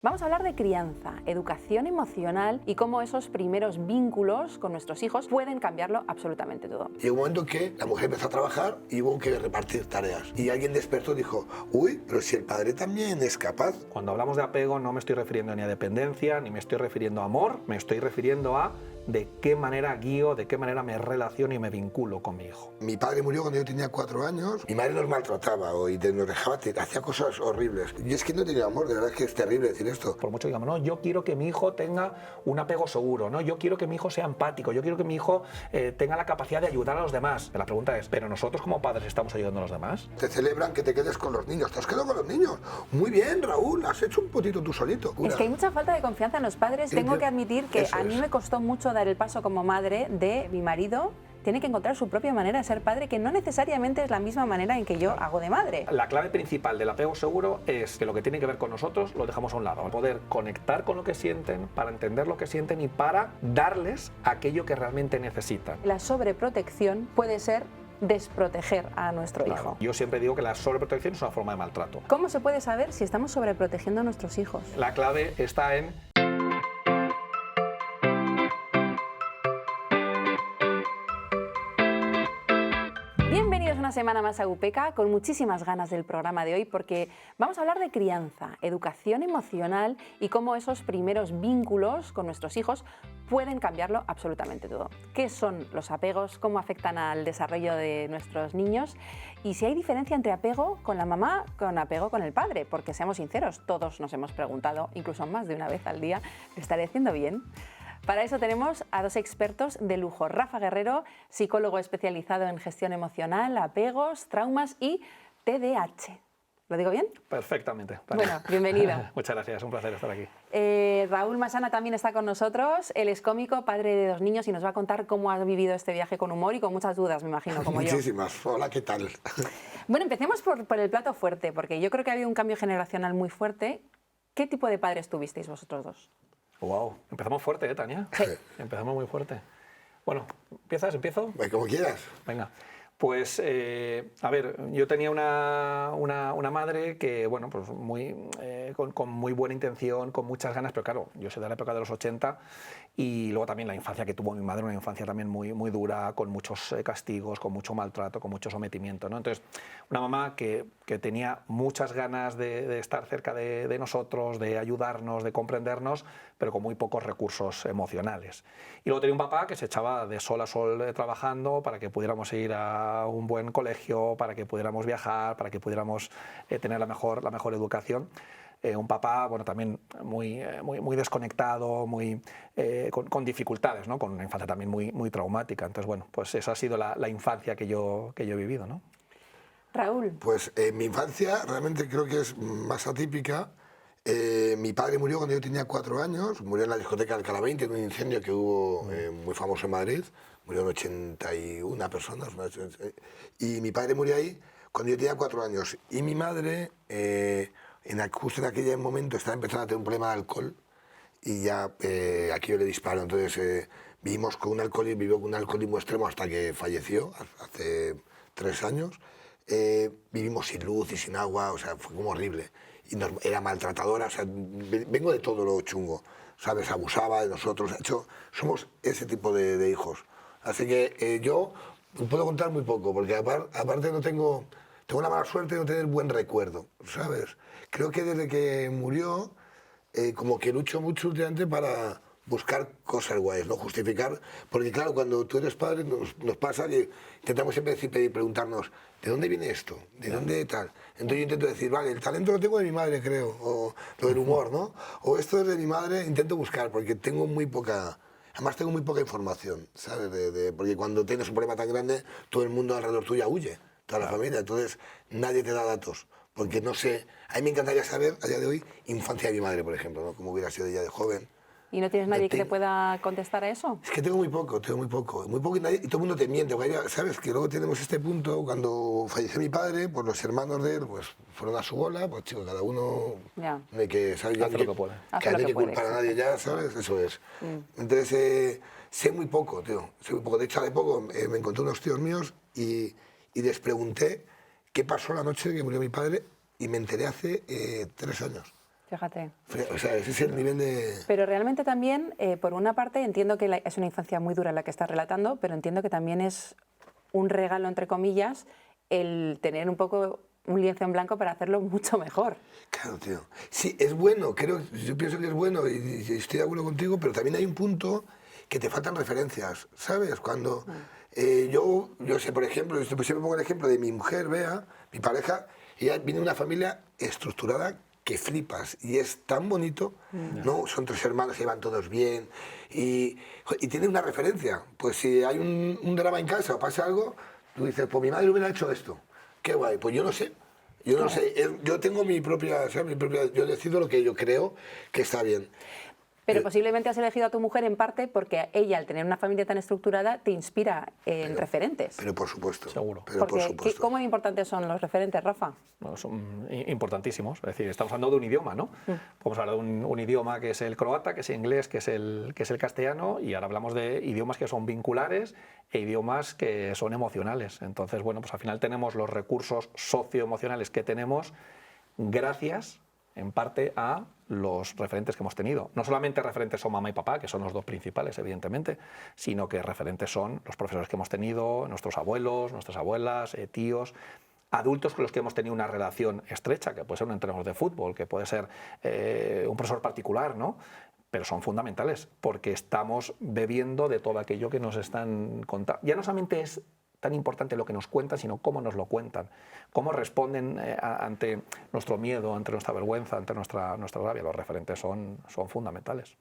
Vamos a hablar de crianza, educación emocional y cómo esos primeros vínculos con nuestros hijos pueden cambiarlo absolutamente todo. Llegó un momento que la mujer empezó a trabajar y hubo que repartir tareas. Y alguien despertó y dijo, uy, pero si el padre también es capaz. Cuando hablamos de apego no me estoy refiriendo ni a dependencia, ni me estoy refiriendo a amor, me estoy refiriendo a de qué manera guío, de qué manera me relaciono y me vinculo con mi hijo. Mi padre murió cuando yo tenía 4 años. Mi madre nos maltrataba y nos dejaba, hacía cosas horribles. Y es que no tenía amor, de verdad es que es terrible decir esto. Por mucho que digamos, no, yo quiero que mi hijo tenga un apego seguro, no, yo quiero que mi hijo sea empático, yo quiero que mi hijo tenga la capacidad de ayudar a los demás. La pregunta es, ¿pero nosotros como padres estamos ayudando a los demás? Te celebran que te quedes con los niños. ¿Te has quedado con los niños? Muy bien, Raúl, has hecho un potito tú solito. Es que hay mucha falta de confianza en los padres. Tengo que admitir que a mí me costó mucho dar el paso como madre de mi marido. Tiene que encontrar su propia manera de ser padre, que no necesariamente es la misma manera en que yo hago de madre. La clave principal del apego seguro es que lo que tiene que ver con nosotros lo dejamos a un lado. Poder conectar con lo que sienten, para entender lo que sienten y para darles aquello que realmente necesitan. La sobreprotección puede ser desproteger a nuestro hijo. Yo siempre digo que la sobreprotección es una forma de maltrato. ¿Cómo se puede saber si estamos sobreprotegiendo a nuestros hijos? La clave está en Bienvenidos una semana más a UPECA, con muchísimas ganas del programa de hoy porque vamos a hablar de crianza, educación emocional y cómo esos primeros vínculos con nuestros hijos pueden cambiarlo absolutamente todo. ¿Qué son los apegos? ¿Cómo afectan al desarrollo de nuestros niños? Y si hay diferencia entre apego con la mamá, con apego con el padre, porque seamos sinceros, todos nos hemos preguntado, incluso más de una vez al día, ¿lo estaré haciendo bien? Para eso tenemos a dos expertos de lujo. Rafa Guerrero, psicólogo especializado en gestión emocional, apegos, traumas y TDAH. ¿Lo digo bien? Perfectamente. Bueno, bienvenido. Muchas gracias, un placer estar aquí. Raúl Masana también está con nosotros. Él es cómico, padre de 2 niños y nos va a contar cómo ha vivido este viaje con humor y con muchas dudas, me imagino, como yo. Muchísimas. Hola, ¿qué tal? Bueno, empecemos por el plato fuerte, porque yo creo que ha habido un cambio generacional muy fuerte. ¿Qué tipo de padres tuvisteis vosotros dos? Wow, empezamos fuerte, Tania? Sí. Empezamos muy fuerte. Bueno, ¿empiezas? ¿Empiezo? Como quieras. Venga. Pues, a ver, yo tenía una madre que, bueno, pues con muy buena intención, con muchas ganas, pero claro, yo soy de la época de los 80 y luego también la infancia que tuvo mi madre, una infancia también muy dura, con muchos castigos, con mucho maltrato, con mucho sometimiento, ¿no? Entonces, una mamá que tenía muchas ganas de estar cerca de nosotros, de ayudarnos, de comprendernos, pero con muy pocos recursos emocionales. Y luego tenía un papá que se echaba de sol a sol trabajando para que pudiéramos ir a un buen colegio, para que pudiéramos viajar, para que pudiéramos tener la mejor educación. Un papá, bueno, también muy desconectado, con dificultades, ¿no? Con una infancia también muy traumática. Entonces, bueno, pues esa ha sido la infancia que yo he vivido, ¿no? Raúl. Pues mi infancia realmente creo que es más atípica. Mi padre murió cuando yo tenía 4 años, murió en la discoteca Alcalá 20, en un incendio que hubo muy famoso en Madrid. Murieron 81 personas. Y mi padre murió ahí cuando yo tenía 4 años. Y mi madre, justo en aquel momento, estaba empezando a tener un problema de alcohol y ya aquello le disparó. Entonces vivió con un alcoholismo extremo hasta que falleció, hace 3 años. Vivimos sin luz y sin agua, o sea, fue como horrible. Y era maltratadora, o sea, vengo de todo lo chungo, ¿sabes? Abusaba de nosotros, de hecho, somos ese tipo de hijos. Así que yo puedo contar muy poco, porque aparte tengo la mala suerte de no tener buen recuerdo, ¿sabes? Creo que desde que murió, como que lucho mucho últimamente para buscar cosas guays, no justificar, porque claro, cuando tú eres padre nos pasa que intentamos siempre preguntarnos, ¿de dónde viene esto? ¿De dónde tal? Entonces yo intento decir, vale, el talento lo tengo de mi madre, creo, o lo del humor, ¿no? O esto es de mi madre, intento buscar, porque tengo muy poca información, ¿sabes? Porque cuando tienes un problema tan grande, todo el mundo alrededor tuya huye, toda la familia, entonces nadie te da datos. Porque no sé, a mí me encantaría saber, a día de hoy, infancia de mi madre, por ejemplo, ¿no? Cómo hubiera sido ella de joven. ¿Y no tienes nadie que te pueda contestar a eso? Es que tengo muy poco y todo el mundo te miente. ¿Sabes? Que luego tenemos este punto, cuando falleció mi padre, pues los hermanos de él pues, fueron a su bola, pues chicos, cada uno Ya. no hay que, ¿sabes? Hace lo que puede. Que no hay que culpar a nadie ya, ¿sabes? Eso es. Entonces, sé muy poco, tío, sé muy poco. De hecho, hace poco me encontré unos tíos míos y les pregunté qué pasó la noche que murió mi padre y me enteré hace 3 años. Fíjate. O sea, ese es el nivel de... Pero realmente también, por una parte, entiendo que es una infancia muy dura la que estás relatando, pero entiendo que también es un regalo, entre comillas, el tener un poco un lienzo en blanco para hacerlo mucho mejor. Claro, tío. Sí, es bueno, yo pienso que es bueno y estoy de acuerdo contigo, pero también hay un punto que te faltan referencias, ¿sabes? Cuando yo sé, por ejemplo, siempre pongo el ejemplo de mi mujer, Bea, mi pareja, ella viene de una familia estructurada que flipas y es tan bonito, ¿no? Son 3 hermanos, se llevan todos bien y tienen una referencia. Pues si hay un drama en casa o pasa algo, tú dices, pues mi madre hubiera hecho esto. Qué guay, pues yo no sé. Yo no sé, yo tengo mi propia, yo decido lo que yo creo que está bien. Pero posiblemente has elegido a tu mujer en parte porque ella, al tener una familia tan estructurada, te inspira en referentes. Pero por supuesto. Seguro. Pero Porque, por supuesto. ¿cómo de importantes son los referentes, Rafa? Bueno, son importantísimos. Es decir, estamos hablando de un idioma, ¿no? Podemos hablar de un idioma que es el croata, que es el inglés, que es el castellano, y ahora hablamos de idiomas que son vinculares e idiomas que son emocionales. Entonces, bueno, pues al final tenemos los recursos socioemocionales que tenemos gracias, en parte, a los referentes que hemos tenido. No solamente referentes son mamá y papá, que son los 2 principales, evidentemente, sino que referentes son los profesores que hemos tenido, nuestros abuelos, nuestras abuelas, tíos, adultos con los que hemos tenido una relación estrecha, que puede ser un entrenador de fútbol, que puede ser un profesor particular, ¿no? Pero son fundamentales, porque estamos bebiendo de todo aquello que nos están contando. Ya no solamente es tan importante lo que nos cuentan, sino cómo nos lo cuentan, cómo responden ante nuestro miedo, ante nuestra vergüenza, ante nuestra rabia. Los referentes son fundamentales.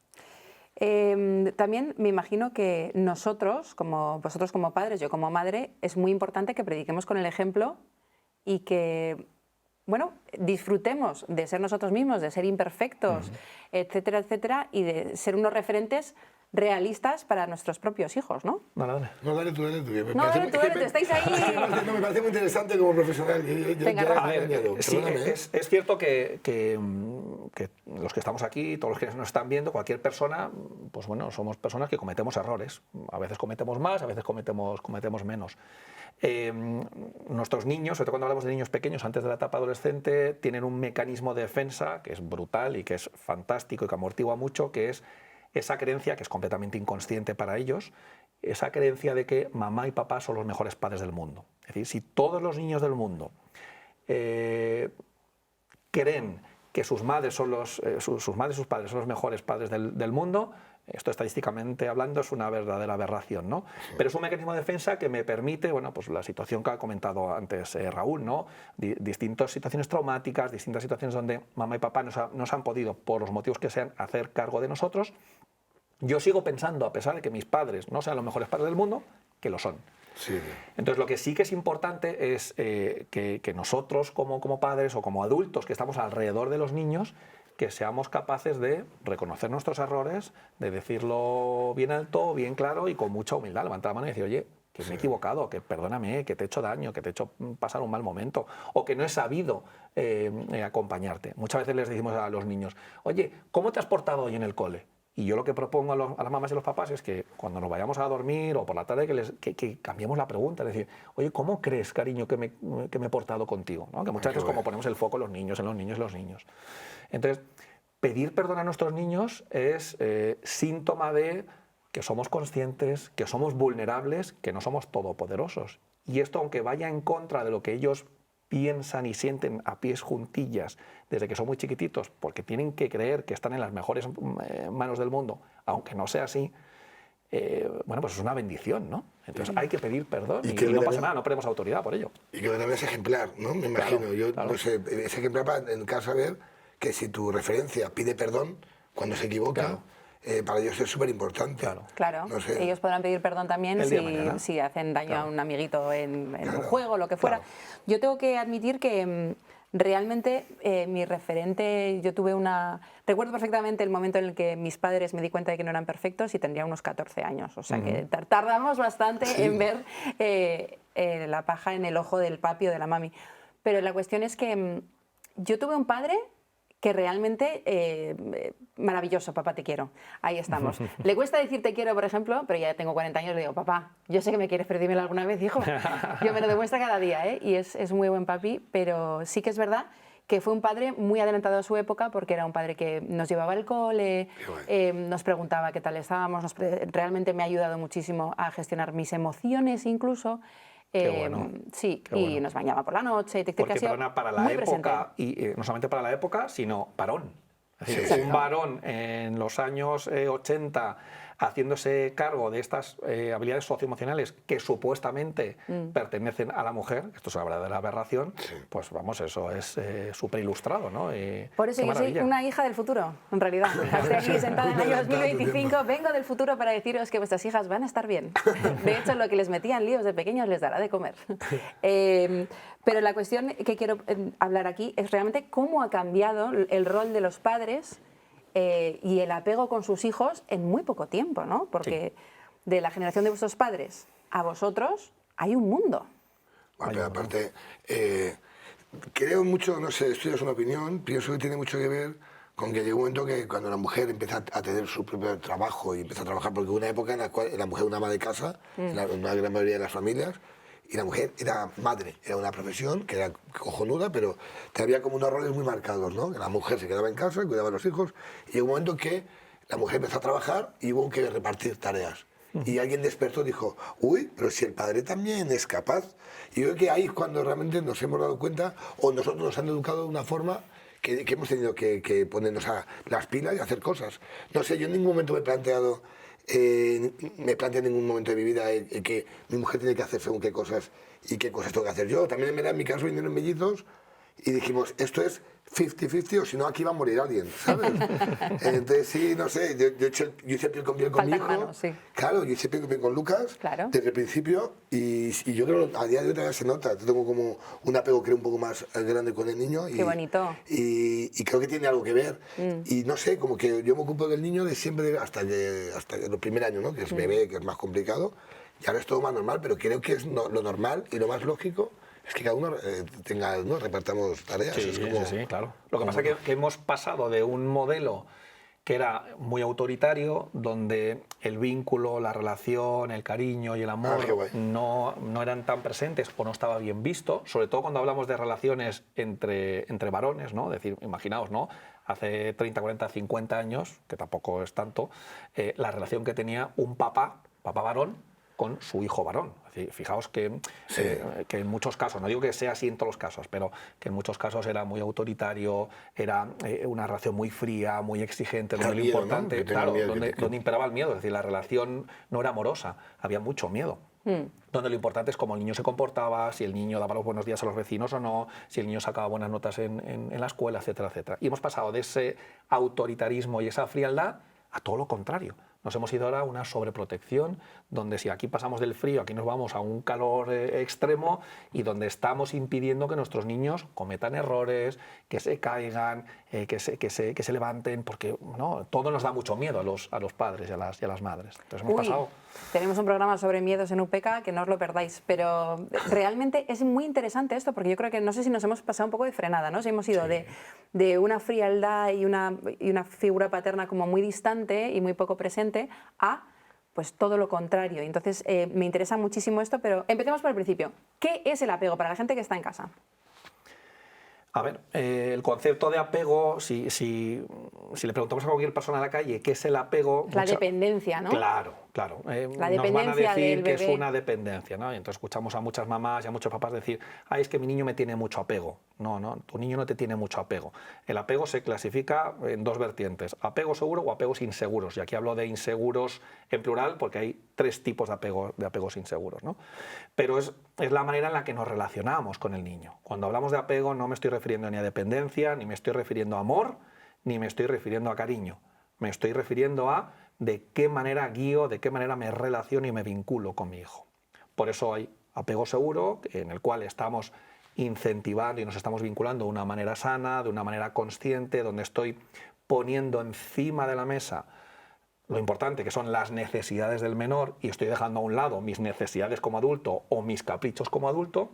También me imagino que vosotros como padres, yo como madre, es muy importante que prediquemos con el ejemplo y que, bueno, disfrutemos de ser nosotros mismos, de ser imperfectos, etcétera, etcétera, y de ser unos referentes realistas para nuestros propios hijos, ¿no? Dale. No, dale tú. Dale tú, estáis ahí. Me parece muy interesante como profesional. Venga, A ver, sí, es cierto que los que estamos aquí, todos los que nos están viendo, cualquier persona, pues bueno, somos personas que cometemos errores. A veces cometemos más, a veces cometemos menos. Nuestros niños, sobre todo cuando hablamos de niños pequeños, antes de la etapa adolescente, tienen un mecanismo de defensa que es brutal y que es fantástico y que amortigua mucho, que es esa creencia, que es completamente inconsciente para ellos, esa creencia de que mamá y papá son los mejores padres del mundo. Es decir, si todos los niños del mundo creen que sus madres y sus padres son los mejores padres del mundo, esto estadísticamente hablando es una verdadera aberración, ¿no? Pero es un mecanismo de defensa que me permite, bueno, pues la situación que ha comentado antes Raúl, ¿no? Distintas situaciones traumáticas, distintas situaciones donde mamá y papá nos han podido, por los motivos que sean, hacer cargo de nosotros. Yo sigo pensando, a pesar de que mis padres no sean los mejores padres del mundo, que lo son. Sí. Entonces, lo que sí que es importante es que nosotros como padres o como adultos que estamos alrededor de los niños, que seamos capaces de reconocer nuestros errores, de decirlo bien alto, bien claro y con mucha humildad, levantar la mano y decir, oye, que me he equivocado, que perdóname, que te he hecho daño, que te he hecho pasar un mal momento o que no he sabido acompañarte. Muchas veces les decimos a los niños, oye, ¿cómo te has portado hoy en el cole? Y yo lo que propongo a las mamás y los papás es que cuando nos vayamos a dormir o por la tarde que cambiemos la pregunta, es decir, oye, ¿cómo crees, cariño, que me he portado contigo? ¿No? Que muchas veces como ponemos el foco en los niños. Entonces, pedir perdón a nuestros niños es síntoma de que somos conscientes, que somos vulnerables, que no somos todopoderosos. Y esto, aunque vaya en contra de lo que ellos piensan y sienten a pies juntillas desde que son muy chiquititos, porque tienen que creer que están en las mejores manos del mundo, aunque no sea así, bueno, pues es una bendición, ¿no? Entonces hay que pedir perdón y no pasa nada, no perdemos autoridad por ello. Y que debes ejemplar, ¿no? Me imagino. Claro, yo claro. No sé, es ejemplar para en casa ver que si tu referencia pide perdón cuando se equivoca, Claro. Para ellos es súper importante. Claro, no sé. ellos podrán pedir perdón también si hacen daño a un amiguito en un juego o lo que fuera. Claro. Yo tengo que admitir que realmente mi referente, recuerdo perfectamente el momento en el que mis padres me di cuenta de que no eran perfectos y tendría unos 14 años, o sea que tardamos bastante en ver la paja en el ojo del papi o de la mami. Pero la cuestión es que yo tuve un padre que realmente maravilloso, papá, te quiero. Ahí estamos. Le cuesta decir te quiero, por ejemplo, pero ya tengo 40 años, le digo, papá, yo sé que me quieres, pero dímelo alguna vez, hijo. Yo me lo demuestra cada día, ¿eh? Y es muy buen papi, pero sí que es verdad que fue un padre muy adelantado a su época porque era un padre que nos llevaba al cole, nos preguntaba qué tal estábamos, realmente me ha ayudado muchísimo a gestionar mis emociones incluso. Qué bueno. Sí, Qué bueno. y nos bañaba por la noche. Porque, perdona, para la época, y no solamente para la época, sino varón. Es decir, un varón en los años 80 haciéndose cargo de estas habilidades socioemocionales que supuestamente pertenecen a la mujer, esto es una verdadera aberración, pues vamos, eso es súper ilustrado, ¿no? Por eso yo soy una hija del futuro, en realidad. Estoy aquí sentada en el año 2025, vengo del futuro para deciros que vuestras hijas van a estar bien. De hecho, lo que les metían líos de pequeños les dará de comer. Pero la cuestión que quiero hablar aquí es realmente cómo ha cambiado el rol de los padres y el apego con sus hijos en muy poco tiempo, ¿no? Porque de la generación de vuestros padres a vosotros hay un mundo. Bueno, pero aparte, creo mucho, no sé, esto es una opinión, pienso que tiene mucho que ver con que llegó un momento que cuando la mujer empieza a tener su propio trabajo y empieza a trabajar, porque hubo una época en la cual la mujer era una ama de casa, en una gran mayoría de las familias, y la mujer era madre, era una profesión que era cojonuda, pero había como unos roles muy marcados, ¿no? Que la mujer se quedaba en casa, cuidaba a los hijos, y llegó un momento que la mujer empezó a trabajar y hubo que repartir tareas. Y alguien despertó y dijo, uy, pero si el padre también es capaz. Y yo creo que ahí es cuando realmente nos hemos dado cuenta, o nosotros nos han educado de una forma que hemos tenido que ponernos a las pilas y hacer cosas. No sé, yo en ningún momento me he planteado en ningún momento de mi vida que mi mujer tiene que hacer según qué cosas y qué cosas tengo que hacer yo. También en mi caso vinieron mellizos y dijimos, esto es 50-50 o si no aquí va a morir alguien, ¿sabes? Entonces sí, no sé, yo hice piel con piel con mi hijo. Manos, sí. Claro, yo hice piel con piel con Lucas desde el principio y yo creo que a día de hoy todavía se nota. Yo tengo como un apego creo un poco más grande con el niño. Qué bonito. Y creo que tiene algo que ver. Y no sé, como que yo me ocupo del niño de siempre hasta el primer año, ¿no? Que es bebé, que es más complicado. Y ahora es todo más normal, pero creo que es lo normal y lo más lógico es que cada uno repartamos tareas. Sí, es como, sí, claro. Lo que pasa es que hemos pasado de un modelo que era muy autoritario, donde el vínculo, la relación, el cariño y el amor no eran tan presentes o no estaba bien visto, sobre todo cuando hablamos de relaciones entre varones, ¿no? Es decir, imaginaos, ¿no? Hace 30, 40, 50 años, que tampoco es tanto, la relación que tenía un papá varón, con su hijo varón. Fijaos que en muchos casos, no digo que sea así en todos los casos, pero que en muchos casos era muy autoritario, era una relación muy fría, muy exigente, donde lo importante, claro, donde imperaba el miedo, es decir, la relación no era amorosa, había mucho miedo. Donde lo importante es cómo el niño se comportaba, si el niño daba los buenos días a los vecinos o no, si el niño sacaba buenas notas en la escuela, etcétera, etcétera. Y hemos pasado de ese autoritarismo y esa frialdad a todo lo contrario. Nos hemos ido ahora a una sobreprotección, donde si aquí pasamos del frío, aquí nos vamos a un calor extremo y donde estamos impidiendo que nuestros niños cometan errores, que se caigan, que se levanten, porque no, todo nos da mucho miedo a los padres y a las madres. Entonces hemos pasado... Tenemos un programa sobre miedos en UPK, que no os lo perdáis, pero realmente es muy interesante esto, porque yo creo que no sé si nos hemos pasado un poco de frenada, ¿no? Si hemos ido de una frialdad y una figura paterna como muy distante y muy poco presente a pues todo lo contrario. Entonces me interesa muchísimo esto, pero empecemos por el principio. ¿Qué es el apego para la gente que está en casa? A ver, el concepto de apego, si le preguntamos a cualquier persona en la calle qué es el apego... La dependencia, ¿no? Claro. La nos van a decir del que bebé. es una dependencia, ¿no? Y entonces escuchamos a muchas mamás y a muchos papás decir, es que mi niño me tiene mucho apego. No, tu niño no te tiene mucho apego. El apego se clasifica en dos vertientes, apego seguro o apegos inseguros. Y aquí hablo de inseguros en plural porque hay tres tipos de apegos inseguros, ¿no? Pero es la manera en la que nos relacionamos con el niño. Cuando hablamos de apego no me estoy refiriendo ni a dependencia, ni me estoy refiriendo a amor, ni me estoy refiriendo a cariño. Me estoy refiriendo a de qué manera guío, de qué manera me relaciono y me vinculo con mi hijo. Por eso hay apego seguro, en el cual estamos incentivando y nos estamos vinculando de una manera sana, de una manera consciente, donde estoy poniendo encima de la mesa lo importante que son las necesidades del menor y estoy dejando a un lado mis necesidades como adulto o mis caprichos como adulto.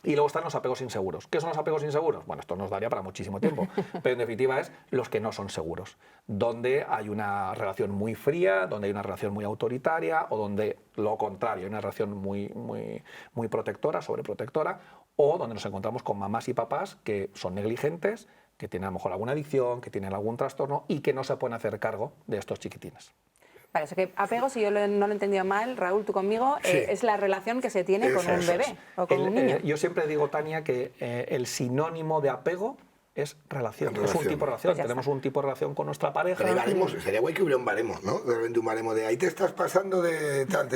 Y luego están los apegos inseguros. ¿Qué son los apegos inseguros? Bueno, esto nos daría para muchísimo tiempo, pero en definitiva es los que no son seguros, donde hay una relación muy fría, donde hay una relación muy autoritaria o donde lo contrario, hay una relación muy protectora, sobreprotectora, o donde nos encontramos con mamás y papás que son negligentes, que tienen a lo mejor alguna adicción, que tienen algún trastorno y que no se pueden hacer cargo de estos chiquitines. Vale, o sea que apego, si yo no lo he entendido mal, Raúl, tú conmigo, Sí. es la relación que se tiene con un Eso bebé es. o con un niño. Yo siempre digo, Tania, que el sinónimo de apego es relación. Es un tipo de relación. Pues ya Tenemos está. un tipo de relación con nuestra pareja. Pero hay baremos, sería guay que hubiera un baremo, ¿no? De repente un baremo de ahí te estás pasando de tal,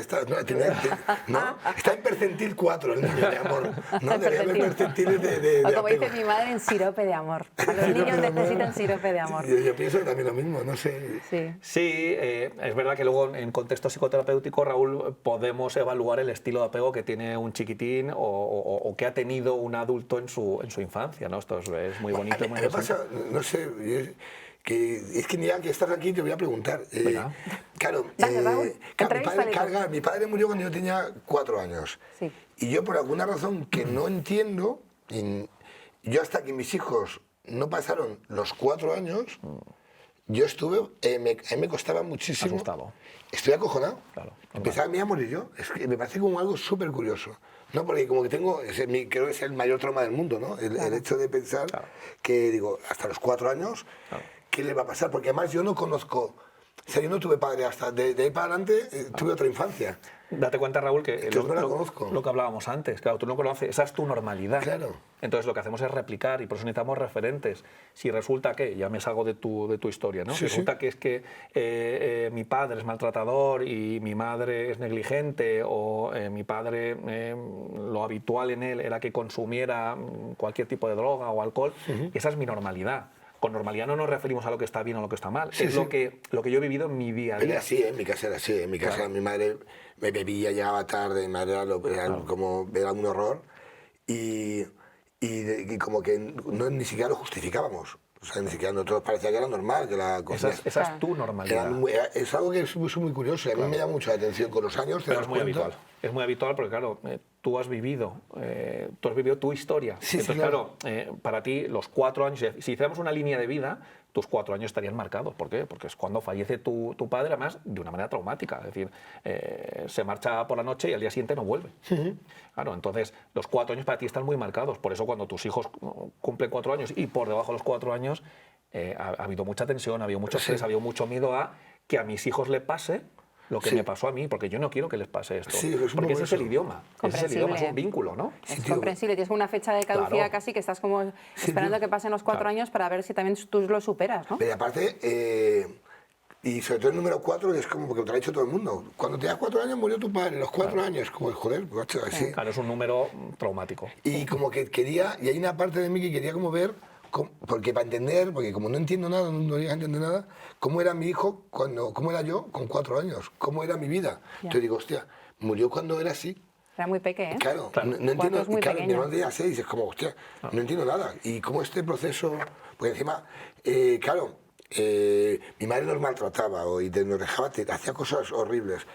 ¿no? Está en percentil 4 el niño de amor, ¿no? Debería haber percentiles de O como apego. dice mi madre, en sirope de amor. A los niños necesitan sirope de amor. Yo pienso también lo mismo, no sé. Sí. Sí, es verdad que luego en contexto psicoterapéutico, Raúl, podemos evaluar el estilo de apego que tiene un chiquitín o que ha tenido un adulto en su infancia, ¿no? Esto es muy bonito. A mí muy me pasa, interesante. no sé, es que ya que estás aquí te voy a preguntar. Venga. Claro, Dale, Raúl, mi padre murió cuando yo tenía 4 años. Sí. Y yo por alguna razón que no entiendo, yo hasta que mis hijos no pasaron los 4 años, yo estuve, a mí me costaba muchísimo. Asustado. Estoy acojonado. Claro, Empezaba a mí a morir yo. Es que me parece como algo súper curioso. ¿No? Porque como que tengo, creo que es el mayor trauma del mundo, ¿no? El hecho de pensar que, digo, hasta los 4 años, ¿qué le va a pasar? Porque además yo no conozco, o sea, yo no tuve padre hasta, de ahí para adelante tuve otra infancia. Date cuenta, Raúl, que Entonces no la conozco. lo que hablábamos antes, claro, tú no conoces, esa es tu normalidad. Claro. Entonces lo que hacemos es replicar y por eso necesitamos referentes. Si resulta que, ya me salgo de tu historia, ¿no? Sí, Si resulta que es que mi padre es maltratador y mi madre es negligente o mi padre, lo habitual en él era que consumiera cualquier tipo de droga o alcohol, esa es mi normalidad. Con normalidad no nos referimos a lo que está bien o lo que está mal. Sí, es sí. lo que yo he vivido en mi día a Era día. así, en mi casa era así. En mi casa mi madre me bebía, llegaba tarde, mi madre era un horror. Y como que ni siquiera lo justificábamos. O sea, ni siquiera nosotros parecía que era normal, que la Esa cosa... es tu normalidad. Es algo que es muy curioso y a mí me llama mucho la atención con los años. ¿Te Pero das es muy cuenta? habitual. Es muy habitual porque, claro, tú has vivido tu historia. Sí, Entonces, sí, claro. para ti, los 4 años, si hiciéramos una línea de vida, tus 4 años estarían marcados. ¿Por qué? Porque es cuando fallece tu padre, además, de una manera traumática. Es decir, se marcha por la noche y al día siguiente no vuelve. Claro, entonces, los 4 años para ti están muy marcados. Por eso, cuando tus hijos cumplen 4 años y por debajo de los 4 años, ha habido mucha tensión, ha habido mucho estrés, ha habido mucho miedo a que a mis hijos le pase lo que me pasó a mí, porque yo no quiero que les pase esto. Sí, es un porque poco ese es el eso. idioma. Ese es el idioma, es un vínculo, ¿no? Es comprensible, tienes una fecha de caducidad Claro. casi que estás como esperando que pasen los 4 Claro. años para ver si también tú lo superas, ¿no? Pero aparte, y sobre todo el número 4 es como porque te lo ha dicho todo el mundo. Cuando tenías 4 años murió tu padre, los 4 años, como joder, macho, así. Claro, es un número traumático. Y como que quería, y hay una parte de mí que quería como ver, porque para entender, porque como no entiendo nada, no llegas a entender nada, cómo era mi hijo, cómo era yo con 4 años, cómo era mi vida. Entonces digo, hostia, murió cuando era así. Era muy pequeño, ¿eh? Claro, Claro. no 4 entiendo, es muy claro, mi pequeño. hermano tenía 6, es como, hostia, no entiendo nada. Y cómo este proceso, pues encima, claro, mi madre nos maltrataba y nos dejaba, hacía cosas horribles.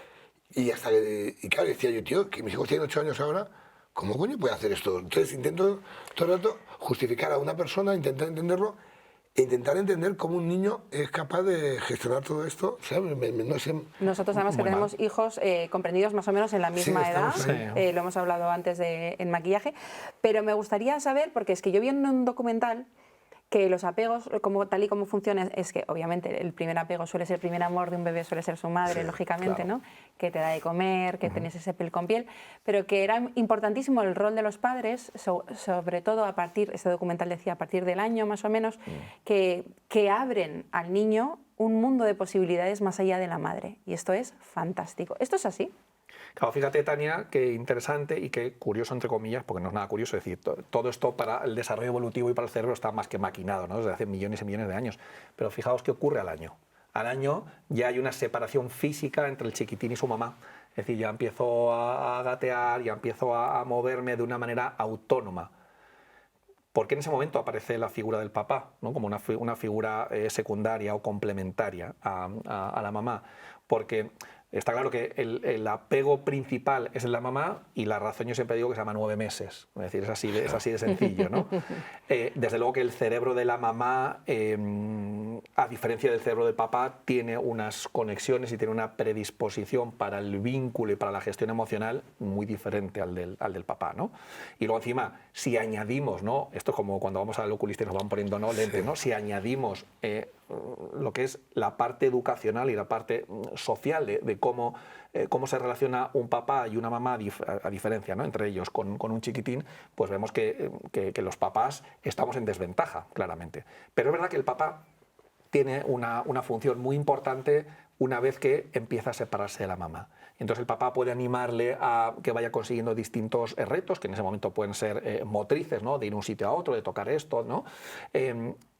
Y hasta que, y claro, decía yo, tío, que mis hijos tienen 8 años ahora, ¿cómo coño puede hacer esto? Entonces intento todo el rato justificar a una persona, intentar entenderlo, e intentar entender cómo un niño es capaz de gestionar todo esto. ¿Sabes? No sé. Nosotros además que Muy tenemos hijos comprendidos más o menos en la misma edad, estamos ahí. lo hemos hablado antes en maquillaje, pero me gustaría saber, porque es que yo vi en un documental que los apegos, tal y como funcionan, es que obviamente el primer apego suele ser el primer amor de un bebé, suele ser su madre, Sí, lógicamente, claro. ¿no? Que te da de comer, que tenés ese piel con piel, pero que era importantísimo el rol de los padres, sobre todo a partir, este documental decía, a partir del año más o menos, que abren al niño un mundo de posibilidades más allá de la madre. Y esto es fantástico. ¿Esto es así? Claro, fíjate, Tania, qué interesante y qué curioso, entre comillas, porque no es nada curioso, es decir, todo esto para el desarrollo evolutivo y para el cerebro está más que maquinado, ¿no? Desde hace millones y millones de años. Pero fijaos qué ocurre al año. Al año ya hay una separación física entre el chiquitín y su mamá. Es decir, ya empiezo a gatear, ya empiezo a moverme de una manera autónoma. Porque en ese momento aparece la figura del papá, ¿no? Como una figura secundaria o complementaria a la mamá. Porque Está claro que el apego principal es en la mamá y la razón yo siempre digo que se llama 9 meses. Es decir, es así de sencillo, ¿no? Desde luego que el cerebro de la mamá, a diferencia del cerebro del papá, tiene unas conexiones y tiene una predisposición para el vínculo y para la gestión emocional muy diferente al del papá, ¿no? Y luego encima, si añadimos, ¿no? Esto es como cuando vamos al oculista y nos van poniendo, ¿no?, lentes, ¿no? Si añadimos lo que es la parte educacional y la parte social de cómo se relaciona un papá y una mamá a diferencia, ¿no?, entre ellos con un chiquitín, pues vemos que los papás estamos en desventaja, claramente. Pero es verdad que el papá tiene una función muy importante una vez que empieza a separarse de la mamá. Entonces el papá puede animarle a que vaya consiguiendo distintos retos, que en ese momento pueden ser motrices, ¿no?, de ir de un sitio a otro, de tocar esto, ¿no?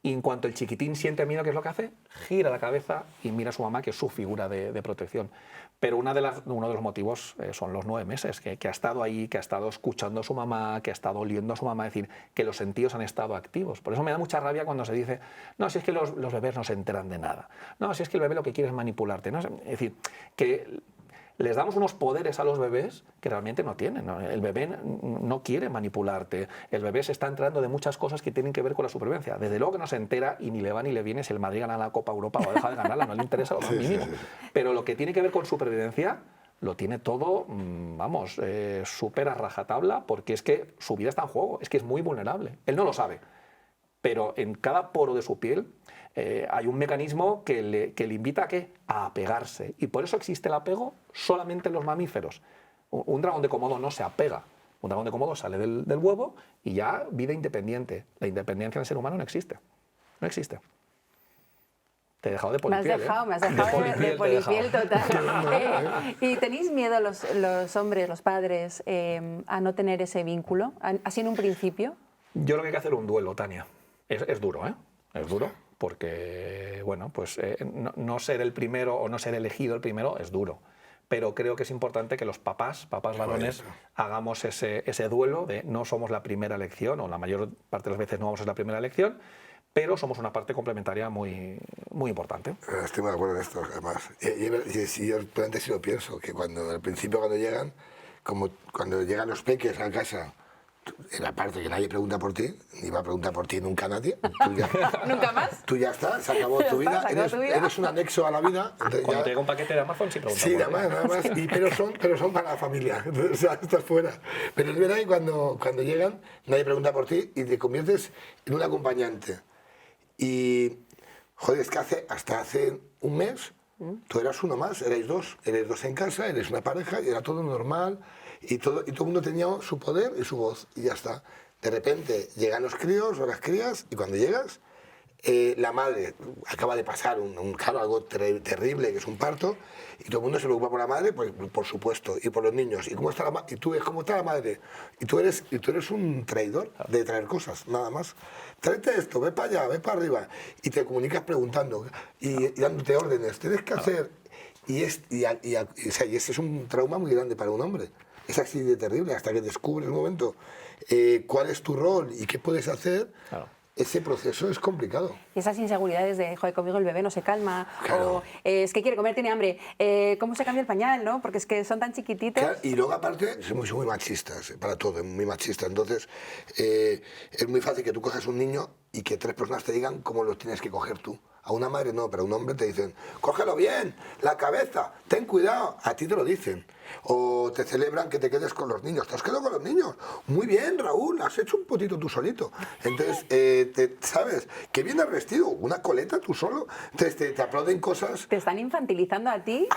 Y en cuanto el chiquitín siente miedo, ¿qué es lo que hace? Gira la cabeza y mira a su mamá, que es su figura de protección. Pero uno de los motivos son los 9 meses, que ha estado ahí, que ha estado escuchando a su mamá, que ha estado oliendo a su mamá, es decir, que los sentidos han estado activos. Por eso me da mucha rabia cuando se dice, no, si es que los bebés no se enteran de nada, no, si es que el bebé lo que quiere es manipularte, ¿no? Es decir, que les damos unos poderes a los bebés que realmente no tienen, ¿no? El bebé no quiere manipularte, el bebé se está enterando de muchas cosas que tienen que ver con la supervivencia. Desde luego que no se entera y ni le va ni le viene si el Madrid gana la Copa Europa o deja de ganarla, no le interesa lo más mínimo. Pero lo que tiene que ver con supervivencia lo tiene todo, vamos, súper a rajatabla, porque es que su vida está en juego, es que es muy vulnerable. Él no lo sabe, pero en cada poro de su piel hay un mecanismo que le invita ¿a qué? A apegarse. Y por eso existe el apego solamente en los mamíferos. Un dragón de Komodo no se apega. Un dragón de Komodo sale del huevo y ya vida independiente. La independencia en el ser humano no existe. No existe. Te he dejado de polipiel. Me has dejado de polipiel total. ¿Y tenéis miedo los hombres, los padres, a no tener ese vínculo? ¿Así en un principio? Yo creo que hay que hacer un duelo, Tania. Es duro, ¿eh? Es duro. Porque, bueno, pues no ser el primero o no ser elegido el primero es duro. Pero creo que es importante que los papás varones, hagamos ese duelo de no somos la primera elección, o la mayor parte de las veces no vamos a ser la primera elección, pero somos una parte complementaria muy, muy importante. Estoy muy de acuerdo en esto, además. Y yo realmente sí lo pienso, que al principio cuando llegan, como cuando llegan los peques a casa, en la parte que nadie pregunta por ti, ni va a preguntar por ti nunca nadie. ¿Nunca más? Tú ya estás, se acabó tu vida, eres un anexo a la vida. Cuando te llega un paquete de Amazon sí preguntas. Sí, nada más, pero son para la familia, o sea, estás fuera. Pero es verdad que cuando llegan, nadie pregunta por ti y te conviertes en un acompañante. Y, joder, es que hasta hace un mes tú eras uno más, eres dos en casa, eres una pareja y era todo normal. Y todo el mundo tenía su poder y su voz, y ya está. De repente llegan los críos o las crías, y cuando llegas, la madre acaba de pasar algo terrible, que es un parto, y todo el mundo se preocupa por la madre, pues, por supuesto, y por los niños. ¿Y cómo está y tú ves cómo está la madre? Y tú eres un traidor de traer cosas, nada más. Tráete esto, ve para allá, ve para arriba, y te comunicas preguntando y dándote órdenes. Tienes que hacer. Y ese es un trauma muy grande para un hombre. Es así de terrible, hasta que descubres un momento cuál es tu rol y qué puedes hacer. Claro. Ese proceso es complicado. Y esas inseguridades de, joder, conmigo el bebé no se calma, claro. O es que quiere comer, tiene hambre, ¿cómo se cambia el pañal, no? Porque es que son tan chiquititos. Claro, y luego aparte, somos muy machistas, para todo, muy machistas. Entonces, es muy fácil que tú cojas un niño y que 3 personas te digan cómo lo tienes que coger tú. A una madre no, pero a un hombre te dicen, cógelo bien, la cabeza, ten cuidado. A ti te lo dicen. O te celebran que te quedes con los niños. ¿Te has quedado con los niños? Muy bien, Raúl, has hecho un potito tú solito. Entonces, ¿sabes? Qué bien has vestido, una coleta tú solo. Entonces, te aplauden cosas. Te están infantilizando a ti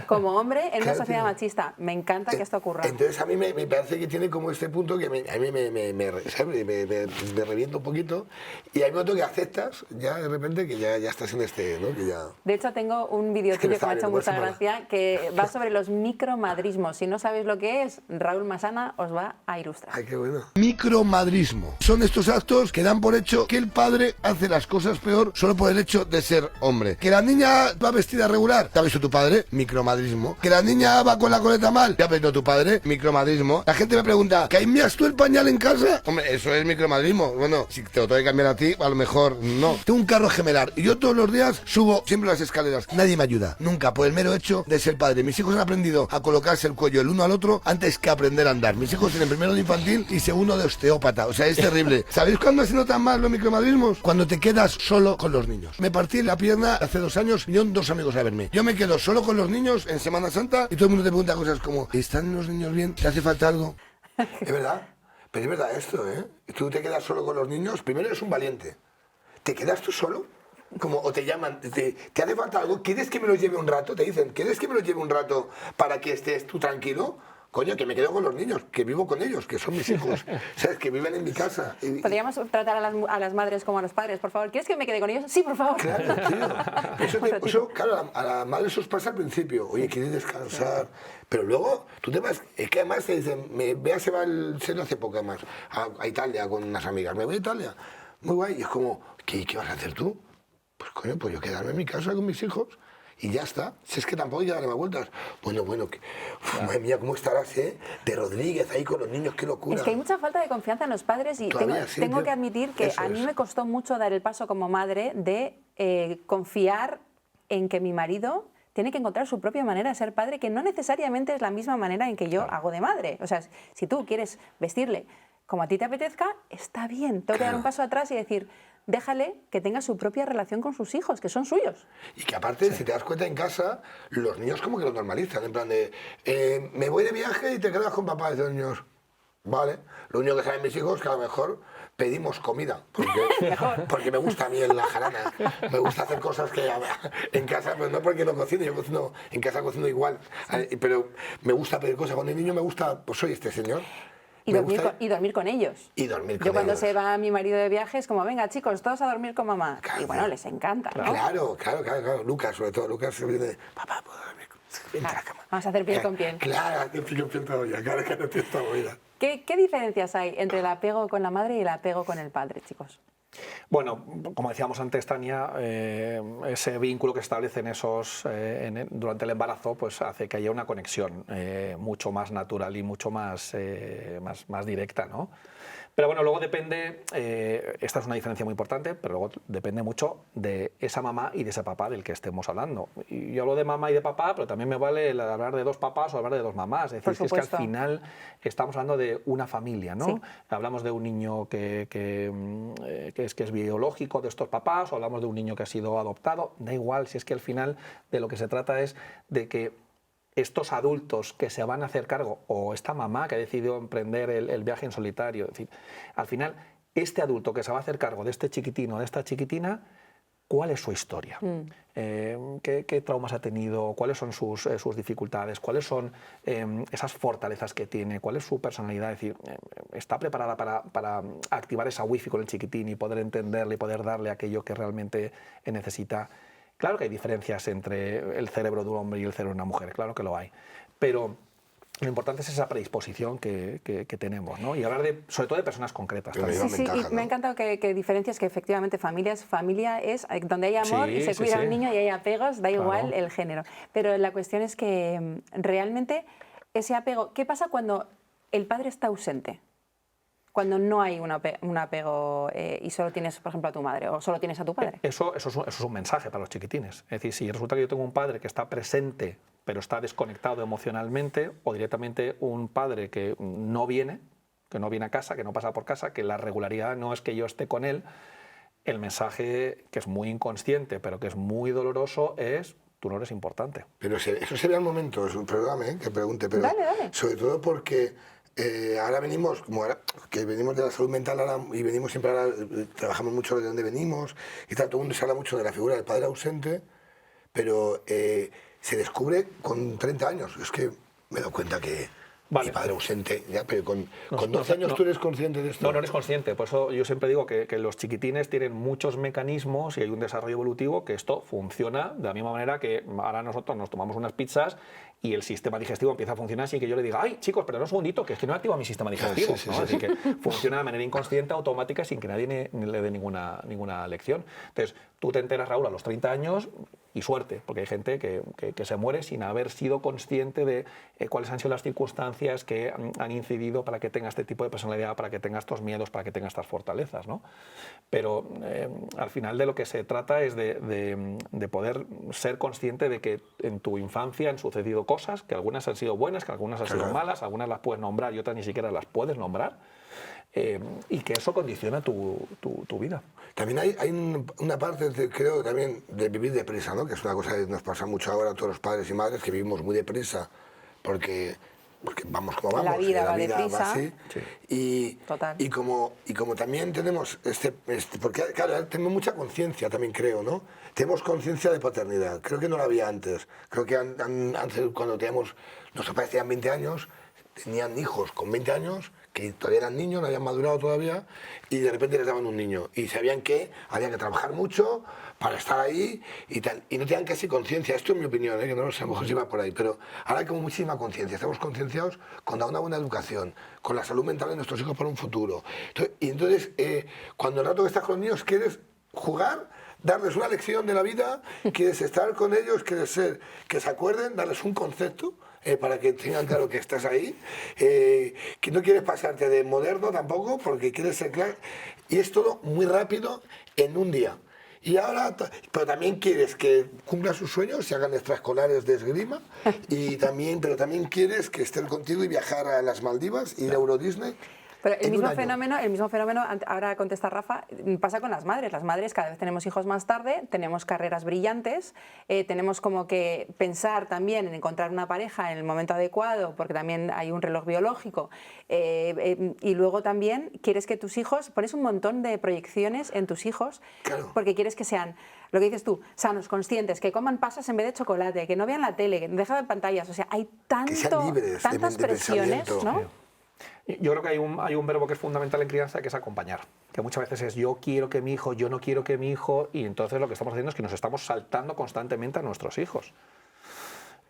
como hombre en una sociedad machista. Me encanta que esto ocurra. Entonces, a mí me parece que tiene como este punto que a mí me revienta un poquito. Y hay un momento que aceptas, ya de repente, que ya estás en ¿no? Que ya... De hecho, tengo un vídeo tuyo que me ha hecho mucha gracia, que va sobre los micromaltratos micromadrismo. Si no sabéis lo que es, Raúl Masana os va a ilustrar. Ay, qué bueno. Micromadrismo. Son estos actos que dan por hecho que el padre hace las cosas peor solo por el hecho de ser hombre. Que la niña va vestida regular, ¿te ha visto tu padre? Micromadrismo. Que la niña va con la coleta mal, ¿te ha visto tu padre? Micromadrismo. La gente me pregunta, ¿cambias tú el pañal en casa? Hombre, eso es micromadrismo. Bueno, si te lo tengo que cambiar a ti, a lo mejor no. Tengo un carro gemelar y yo todos los días subo siempre las escaleras. Nadie me ayuda, nunca, por el mero hecho de ser padre. Mis hijos han aprendido a colocarse el cuello el uno al otro antes que aprender a andar. Mis hijos tienen primero de infantil y segundo de osteópata. O sea, es terrible. ¿Sabéis cuándo se notan más los micromadrismos? Cuando te quedas solo con los niños. Me partí la pierna hace 2 años, vinieron 2 amigos a verme. Yo me quedo solo con los niños en Semana Santa y todo el mundo te pregunta cosas como, ¿están los niños bien? ¿Te hace falta algo? Es verdad. Pero es verdad esto, ¿eh? Tú te quedas solo con los niños, primero eres un valiente. ¿Te quedas tú solo? Como, o te llaman, ¿te hace falta algo? ¿Quieres que me lo lleve un rato? Te dicen, ¿quieres que me lo lleve un rato para que estés tú tranquilo? Coño, que me quedo con los niños, que vivo con ellos, que son mis hijos, ¿sabes? Que viven en mi casa. ¿Podríamos tratar a las madres como a los padres, por favor? ¿Quieres que me quede con ellos? Sí, por favor. Claro, tío. Eso, claro, a la madre eso os pasa al principio. Oye, ¿quieres descansar? Pero luego, tú te vas, es que además te dicen, Bea se va al seno hace poco más, a Italia con unas amigas, me voy a Italia. Muy guay, y es como, ¿qué vas a hacer tú? Pues coño, pues yo quedarme en mi casa con mis hijos. Y ya está. Si es que tampoco hay que darle más vueltas. Bueno, madre mía, ¿cómo estarás, de Rodríguez ahí con los niños? ¡Qué locura! Es que hay mucha falta de confianza en los padres y tengo que admitir que a mí me costó mucho dar el paso como madre de confiar en que mi marido tiene que encontrar su propia manera de ser padre, que no necesariamente es la misma manera en que yo hago de madre. O sea, si tú quieres vestirle como a ti te apetezca, está bien. Tengo que dar un paso atrás y decir, déjale que tenga su propia relación con sus hijos, que son suyos. Y que aparte, si te das cuenta en casa, los niños como que lo normalizan, en plan de, me voy de viaje y te quedas con papá, de los niños. Vale, lo único que saben mis hijos es que a lo mejor pedimos comida, porque me gusta a mí la jarana, me gusta hacer cosas que en casa, pues no porque no cocino, yo cocino, en casa cocino igual, pero me gusta pedir cosas con el niño, me gusta, pues soy este señor. Y dormir con ellos. Y dormir con Yo cuando ellos. Se va mi marido de viaje es como, venga chicos, todos a dormir con mamá. Claro. Y bueno, les encanta, ¿no? Claro. Lucas, sobre todo, Lucas se viene, papá, ¿puedo dormir? Vente a la cama. Vamos a hacer piel con piel. Claro, hacer piel con piel todavía, claro que no tiene esta movida. ¿Qué diferencias hay entre el apego con la madre y el apego con el padre, chicos? Bueno, como decíamos antes, Tania, ese vínculo que establecen durante el embarazo pues hace que haya una conexión mucho más natural y mucho más directa, ¿no? Pero bueno, luego depende, esta es una diferencia muy importante, pero luego depende mucho de esa mamá y de ese papá del que estemos hablando. Y yo hablo de mamá y de papá, pero también me vale hablar de 2 papás o hablar de 2 mamás. Es decir, es que al final estamos hablando de una familia, ¿no? Sí. Hablamos de un niño que es biológico de estos papás, o hablamos de un niño que ha sido adoptado, da igual, si es que al final de lo que se trata es de que estos adultos que se van a hacer cargo, o esta mamá que ha decidido emprender el viaje en solitario, es decir, al final, este adulto que se va a hacer cargo de este chiquitino o de esta chiquitina, ¿cuál es su historia? ¿Qué traumas ha tenido? ¿Cuáles son sus dificultades? ¿Cuáles son esas fortalezas que tiene? ¿Cuál es su personalidad? Es decir, ¿está preparada para activar esa wifi con el chiquitín y poder entenderle y poder darle aquello que realmente necesita? Claro que hay diferencias entre el cerebro de un hombre y el cerebro de una mujer, claro que lo hay, pero lo importante es esa predisposición que tenemos, ¿no? Y hablar sobre todo de personas concretas. Sí, y me ha encantado que diferencias que efectivamente familia es donde hay amor y se cuida al niño y hay apegos, da igual el género. Pero la cuestión es que realmente ese apego, ¿qué pasa cuando el padre está ausente? Cuando no hay un apego y solo tienes, por ejemplo, a tu madre o solo tienes a tu padre. Eso es un mensaje para los chiquitines. Es decir, si resulta que yo tengo un padre que está presente pero está desconectado emocionalmente, o directamente un padre que no viene a casa, que no pasa por casa, que la regularidad no es que yo esté con él, el mensaje, que es muy inconsciente pero que es muy doloroso, es: tú no eres importante. Pero eso sería el momento, es un programa que pregunte, pero dale. Sobre todo porque ahora venimos, que venimos de la salud mental y venimos siempre trabajamos mucho de dónde venimos y tal, todo el mundo se habla mucho de la figura del padre ausente, pero se descubre con 30 años. Es que me he dado cuenta que Vale. Mi padre ausente, ya, pero con No, 12 años tú eres consciente de esto. No, no eres consciente. Por eso yo siempre digo que los chiquitines tienen muchos mecanismos y hay un desarrollo evolutivo que esto funciona de la misma manera que ahora nosotros nos tomamos unas pizzas y el sistema digestivo empieza a funcionar sin que yo le diga, ay, chicos, pero no un segundito, que es que no activa mi sistema digestivo. Sí, ¿no? sí, Así que funciona de manera inconsciente, automática, sin que nadie le dé ninguna lección. Entonces, tú te enteras, Raúl, a los 30 años y suerte, porque hay gente que se muere sin haber sido consciente de cuáles han sido las circunstancias que han incidido para que tenga este tipo de personalidad, para que tenga estos miedos, para que tenga estas fortalezas, ¿no? Pero al final de lo que se trata es de poder ser consciente de que en tu infancia han sucedido cosas, que algunas han sido buenas, que algunas han sido malas, algunas las puedes nombrar y otras ni siquiera las puedes nombrar, y que eso condiciona tu vida. También hay una parte, creo, también de vivir deprisa, ¿no? Que es una cosa que nos pasa mucho ahora a todos los padres y madres, que vivimos muy deprisa porque vamos como vamos. La vida va deprisa. Así. Sí. Y como también tenemos porque claro, tengo mucha conciencia también, creo, ¿no? Tenemos conciencia de paternidad. Creo que no la había antes. Creo que antes, cuando teníamos, nuestros padres tenían 20 años, tenían hijos con 20 años, que todavía eran niños, no habían madurado todavía, y de repente les daban un niño. Y sabían que había que trabajar mucho para estar ahí y tal. Y no tenían casi conciencia. Esto es mi opinión, que no lo sé, a lo mejor se va por ahí. Pero ahora hay como muchísima conciencia. Estamos concienciados con dar una buena educación, con la salud mental de nuestros hijos para un futuro. Entonces, cuando el rato que estás con los niños quieres jugar, darles una lección de la vida, quieres estar con ellos, quieres que se acuerden, darles un concepto, para que tengan claro que estás ahí, que no quieres pasarte de moderno tampoco, porque quieres ser claro, y es todo muy rápido en un día. Y ahora, pero también quieres que cumplan sus sueños, se hagan extraescolares de esgrima, pero también quieres que estén contigo y viajar a las Maldivas, ir a Euro Disney. Pero el mismo fenómeno, ahora contesta Rafa, pasa con las madres. Las madres cada vez tenemos hijos más tarde, tenemos carreras brillantes, tenemos como que pensar también en encontrar una pareja en el momento adecuado, porque también hay un reloj biológico. Y luego también quieres que tus hijos, pones un montón de proyecciones en tus hijos, claro, porque quieres que sean, lo que dices tú, sanos, conscientes, que coman pasas en vez de chocolate, que no vean la tele, que no dejen de pantallas. O sea, hay tantas presiones, ¿no? Yo creo que hay un verbo que es fundamental en crianza, que es acompañar. Que muchas veces es yo quiero que mi hijo, yo no quiero que mi hijo, y entonces lo que estamos haciendo es que nos estamos saltando constantemente a nuestros hijos.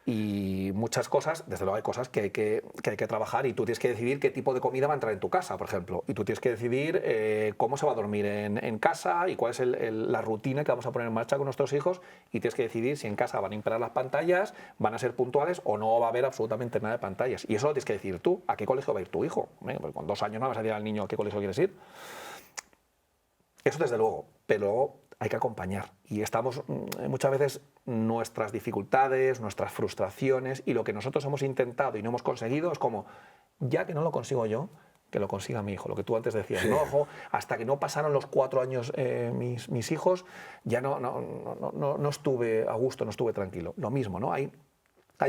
Y muchas cosas, desde luego hay cosas que hay que trabajar, y tú tienes que decidir qué tipo de comida va a entrar en tu casa, por ejemplo. Y tú tienes que decidir cómo se va a dormir en casa y cuál es la rutina que vamos a poner en marcha con nuestros hijos. Y tienes que decidir si en casa van a imperar las pantallas, van a ser puntuales o no va a haber absolutamente nada de pantallas. Y eso lo tienes que decidir tú. ¿A qué colegio va a ir tu hijo? Pues con 2 años no vas a decir al niño a qué colegio quieres ir. Eso desde luego, pero hay que acompañar. Y estamos muchas veces nuestras dificultades, nuestras frustraciones y lo que nosotros hemos intentado y no hemos conseguido es como, ya que no lo consigo yo, que lo consiga mi hijo. Lo que tú antes decías, ¿no? Ojo, hasta que no pasaron los 4 años mis hijos, ya no estuve a gusto, no estuve tranquilo. Lo mismo, ¿no? Hay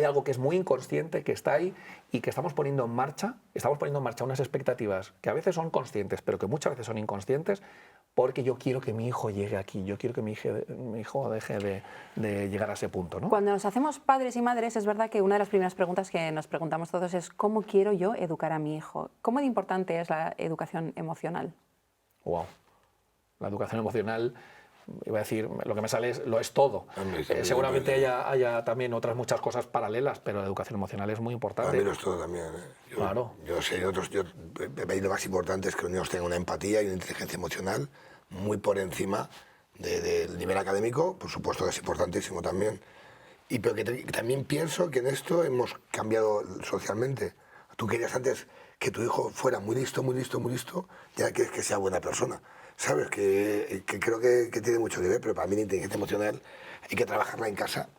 algo que es muy inconsciente, que está ahí y que estamos poniendo en marcha unas expectativas que a veces son conscientes, pero que muchas veces son inconscientes, porque yo quiero que mi hijo llegue aquí, yo quiero que mi hijo deje de llegar a ese punto, ¿no? Cuando nos hacemos padres y madres, es verdad que una de las primeras preguntas que nos preguntamos todos es ¿cómo quiero yo educar a mi hijo? ¿Cómo de importante es la educación emocional? Wow. La educación emocional, iba a decir, lo que me sale lo es todo. Seguramente haya también otras muchas cosas paralelas, pero la educación emocional es muy importante. Para mí lo es todo también. Claro. Yo sé, lo más importante es que los niños tengan una empatía y una inteligencia emocional muy por encima del nivel académico, por supuesto que es importantísimo también. Pero que también pienso que en esto hemos cambiado socialmente. Tú querías antes que tu hijo fuera muy listo, muy listo, muy listo, ya quieres que sea buena persona. ¿Sabes? Que creo que tiene mucho que ver, pero para mí la inteligencia emocional hay que trabajarla en casa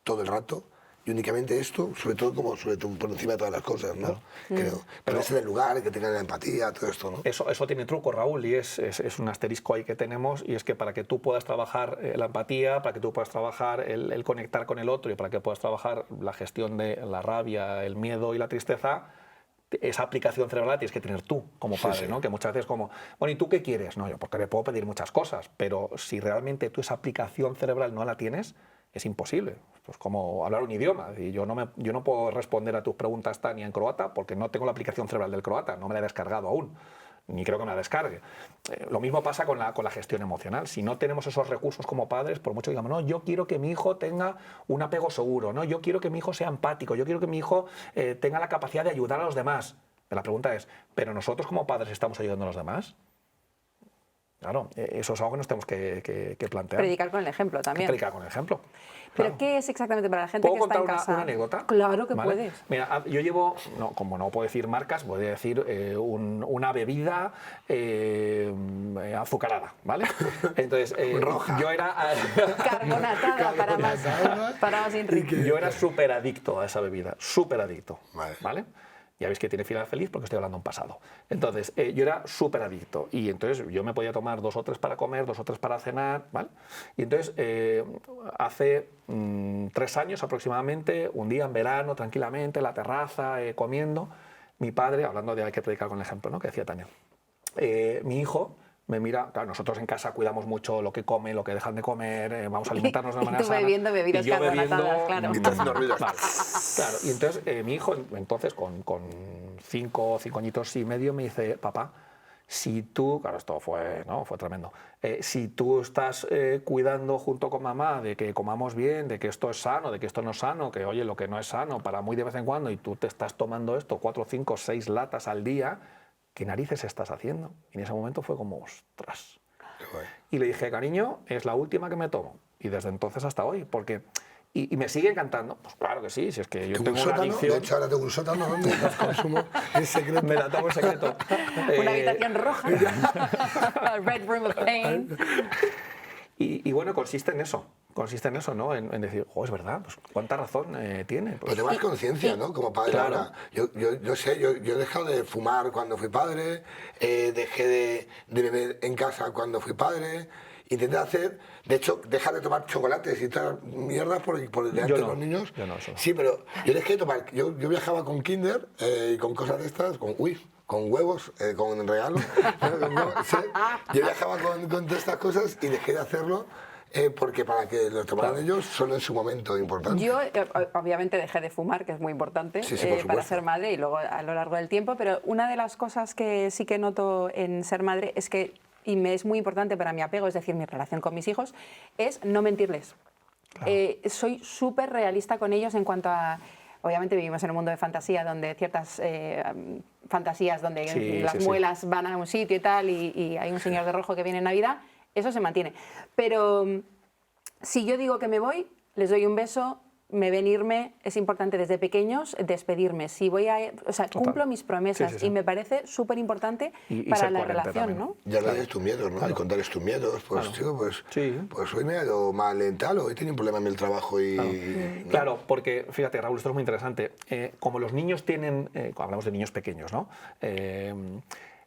todo el rato y únicamente esto, sobre todo por encima de todas las cosas, ¿no? Claro. Creo. Ponerse en el lugar, que tengan la empatía, todo esto, ¿no? Eso tiene truco, Raúl, y es un asterisco ahí que tenemos, y es que para que tú puedas trabajar la empatía, para que tú puedas trabajar el conectar con el otro y para que puedas trabajar la gestión de la rabia, el miedo y la tristeza, esa aplicación cerebral la tienes que tener tú como padre, sí. ¿No? Que muchas veces como, bueno, ¿y tú qué quieres? No, yo porque le puedo pedir muchas cosas, pero si realmente tú esa aplicación cerebral no la tienes, es imposible. pues como hablar un idioma. Y yo no puedo responder a tus preguntas, Tania, en croata porque no tengo la aplicación cerebral del croata, no me la he descargado aún, ni creo que me la descargue. Lo mismo pasa con la gestión emocional. Si no tenemos esos recursos como padres, por mucho que digamos, no, yo quiero que mi hijo tenga un apego seguro, no, yo quiero que mi hijo sea empático, yo quiero que mi hijo tenga la capacidad de ayudar a los demás. Pero la pregunta es, ¿pero nosotros como padres estamos ayudando a los demás? Claro, eso es algo que nos tenemos que plantear. Predicar con el ejemplo también. Predicar con el ejemplo. ¿Pero Claro. qué es exactamente para la gente que está en casa? ¿Puedo contar una anécdota? Claro que ¿Vale? puedes. Mira, yo llevo, como no puedo decir marcas, voy a decir una bebida azucarada, ¿vale? Entonces, Roja. yo era... Carbonatada para más Enrique. Yo era súper adicto a esa bebida, súper adicto, Vale. ¿vale? Ya veis que tiene final feliz porque estoy hablando en pasado. Entonces, yo era súper adicto y entonces yo me podía tomar 2 o 3 para comer, 2 o 3 para cenar, ¿vale? Y entonces, hace 3 años aproximadamente, un día en verano, tranquilamente, en la terraza, comiendo, mi padre, hablando de hay que predicar con el ejemplo, ¿no?, que decía Tania, mi hijo me mira, claro, nosotros en casa cuidamos mucho lo que comen, lo que dejan de comer, vamos a alimentarnos de una manera sana. Y tú bebiendo bebidas y yo carbonatadas, claro. Y está haciendo ruido. Vale, claro, y entonces mi hijo, entonces con 5 añitos y medio, me dice, papá, si tú, claro, esto fue tremendo, si tú estás cuidando junto con mamá de que comamos bien, de que esto es sano, de que esto no es sano, que oye, lo que no es sano para muy de vez en cuando, y tú te estás tomando esto 4, 5, 6 latas al día, ¿qué narices estás haciendo? Y en ese momento fue como, ostras. Y le dije, cariño, es la última que me tomo. Y desde entonces hasta hoy, porque... Y me sigue encantando. Pues claro que sí, si es que yo tengo una adicción... De hecho, ahora tengo un sótano donde las consumo en secreto. Me la tomo en secreto. Una habitación roja. A red room of pain. Y bueno, consiste en eso, ¿no? En decir, es verdad, pues cuánta razón tiene. Pues, Pero tengo más conciencia, ¿no? Como padre Claro. ahora. Yo sé, yo he dejado de fumar cuando fui padre, dejé de beber en casa cuando fui padre, intenté hacer, de hecho, dejar de tomar chocolates y tal mierdas por delante de no, los niños. yo no, eso no. Sí, pero yo dejé de tomar, yo viajaba con Kinder y con cosas de estas, con huevos, con regalos. Sí, yo viajaba con todas estas cosas y dejé de hacerlo. Porque para que lo tomaran ellos solo en su momento importante. Yo obviamente dejé de fumar, que es muy importante Sí, por para supuesto. ser madre y luego a lo largo del tiempo, pero una de las cosas que sí que noto en ser madre es que, y me es muy importante para mi apego, es decir, mi relación con mis hijos, es no mentirles. Claro. Soy súper realista con ellos en cuanto a... Obviamente vivimos en un mundo de fantasía donde ciertas fantasías donde Sí, las sí, sí. muelas van a un sitio y tal y hay un señor de rojo que viene en Navidad, eso se mantiene. Pero si yo digo que me voy, les doy un beso, me ven irme, es importante desde pequeños despedirme. Si voy a, o sea, cumplo mis promesas Sí, sí, sí. y me parece súper importante Y para ser la coherente relación, también. ¿no? Y hablar de tus miedos, ¿no? Y contarles tus miedos. Pues, Claro. tío, pues, Sí. pues hoy me ha ido mal en tal, hoy he tenido un problema en el trabajo y... ¿no? Claro, porque fíjate, Raúl, esto es muy interesante. Como los niños tienen, hablamos de niños pequeños, ¿no?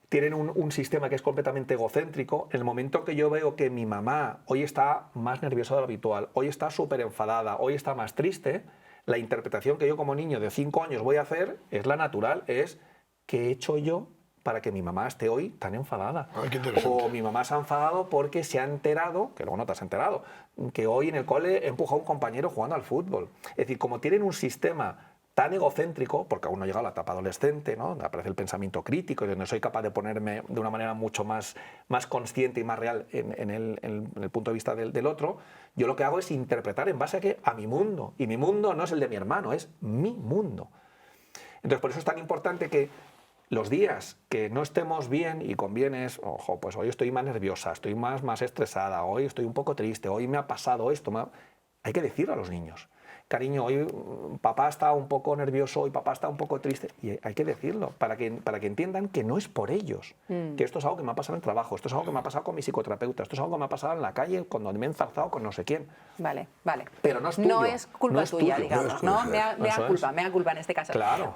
Tienen un sistema que es completamente egocéntrico. En el momento que yo veo que mi mamá hoy está más nerviosa de lo habitual, hoy está súper enfadada, hoy está más triste, la interpretación que yo como niño de 5 años voy a hacer es la natural, es ¿qué he hecho yo para que mi mamá esté hoy tan enfadada? Qué interesante. O mi mamá se ha enfadado porque se ha enterado, que luego no te has enterado, que hoy en el cole he empujado a un compañero jugando al fútbol. Es decir, como tienen un sistema tan egocéntrico, porque aún no ha llegado la etapa adolescente, ¿no?, donde aparece el pensamiento crítico y donde soy capaz de ponerme de una manera mucho más consciente y más real en el punto de vista del otro, yo lo que hago es interpretar en base a qué, a mi mundo. Y mi mundo no es el de mi hermano, es mi mundo. Entonces, por eso es tan importante que los días que no estemos bien y con bienes, ojo, pues hoy estoy más nerviosa, estoy más estresada, hoy estoy un poco triste, hoy me ha pasado esto, hay que decirlo a los niños. Cariño, hoy papá está un poco nervioso, hoy papá está un poco triste. Y hay que decirlo para que entiendan que no es por ellos, que esto es algo que me ha pasado en el trabajo, esto es algo que me ha pasado con mi psicoterapeuta, esto es algo que me ha pasado en la calle cuando me he enzarzado con no sé quién. Vale. Pero no es tuyo. No es culpa no es tuya, tuyo. digamos, No ¿no? es tuyo, Me da culpa en este caso. Claro.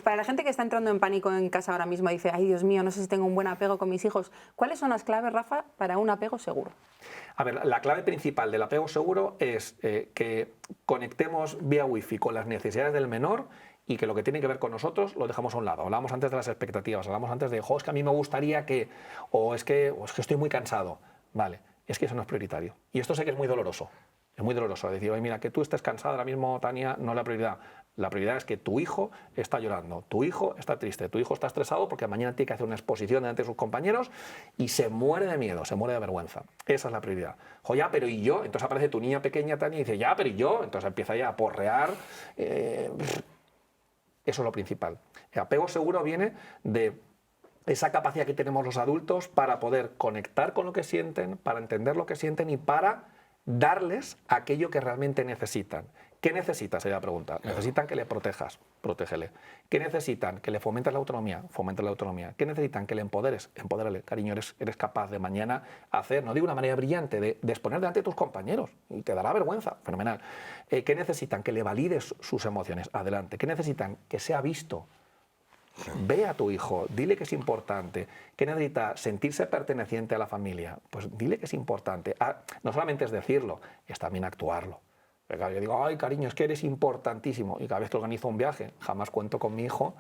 Para la gente que está entrando en pánico en casa ahora mismo, dice, ay Dios mío, no sé si tengo un buen apego con mis hijos. ¿Cuáles son las claves, Rafa, para un apego seguro? A ver, la clave principal del apego seguro es que conectemos vía wifi con las necesidades del menor y que lo que tiene que ver con nosotros lo dejamos a un lado. Hablamos antes de las expectativas, hablamos antes de, es que a mí me gustaría que, o es que estoy muy cansado. Vale, es que eso no es prioritario. Y esto sé que es muy doloroso, Es muy doloroso decir, oye, mira, que tú estés cansada ahora mismo, Tania, no es la prioridad. La prioridad es que tu hijo está llorando, tu hijo está triste, tu hijo está estresado porque mañana tiene que hacer una exposición delante de sus compañeros y se muere de miedo, se muere de vergüenza. Esa es la prioridad. Jo, ya, pero ¿y yo? Entonces aparece tu niña pequeña, Tania, y dice, ya, pero ¿y yo? Entonces empieza ya a porrear. Eso es lo principal. El apego seguro viene de esa capacidad que tenemos los adultos para poder conectar con lo que sienten, para entender lo que sienten y para darles aquello que realmente necesitan. ¿Qué necesitas? Sería la pregunta. ¿Necesitan que le protejas? Protégele. ¿Qué necesitan? Que le fomentes la autonomía. Fomente la autonomía. ¿Qué necesitan? Que le empoderes. Empodérale. Cariño, eres capaz de mañana hacer, no digo una manera brillante, de exponer delante de tus compañeros. Y te dará vergüenza. Fenomenal. ¿Qué necesitan? Que le valides sus emociones. Adelante. ¿Qué necesitan? Que sea visto. Ve a tu hijo, dile que es importante. ¿Qué necesita? Sentirse perteneciente a la familia. Pues dile que es importante. No solamente es decirlo, es también actuarlo. Yo digo, ay, cariño, es que eres importantísimo. Y cada vez que organizo un viaje, jamás cuento con mi hijo,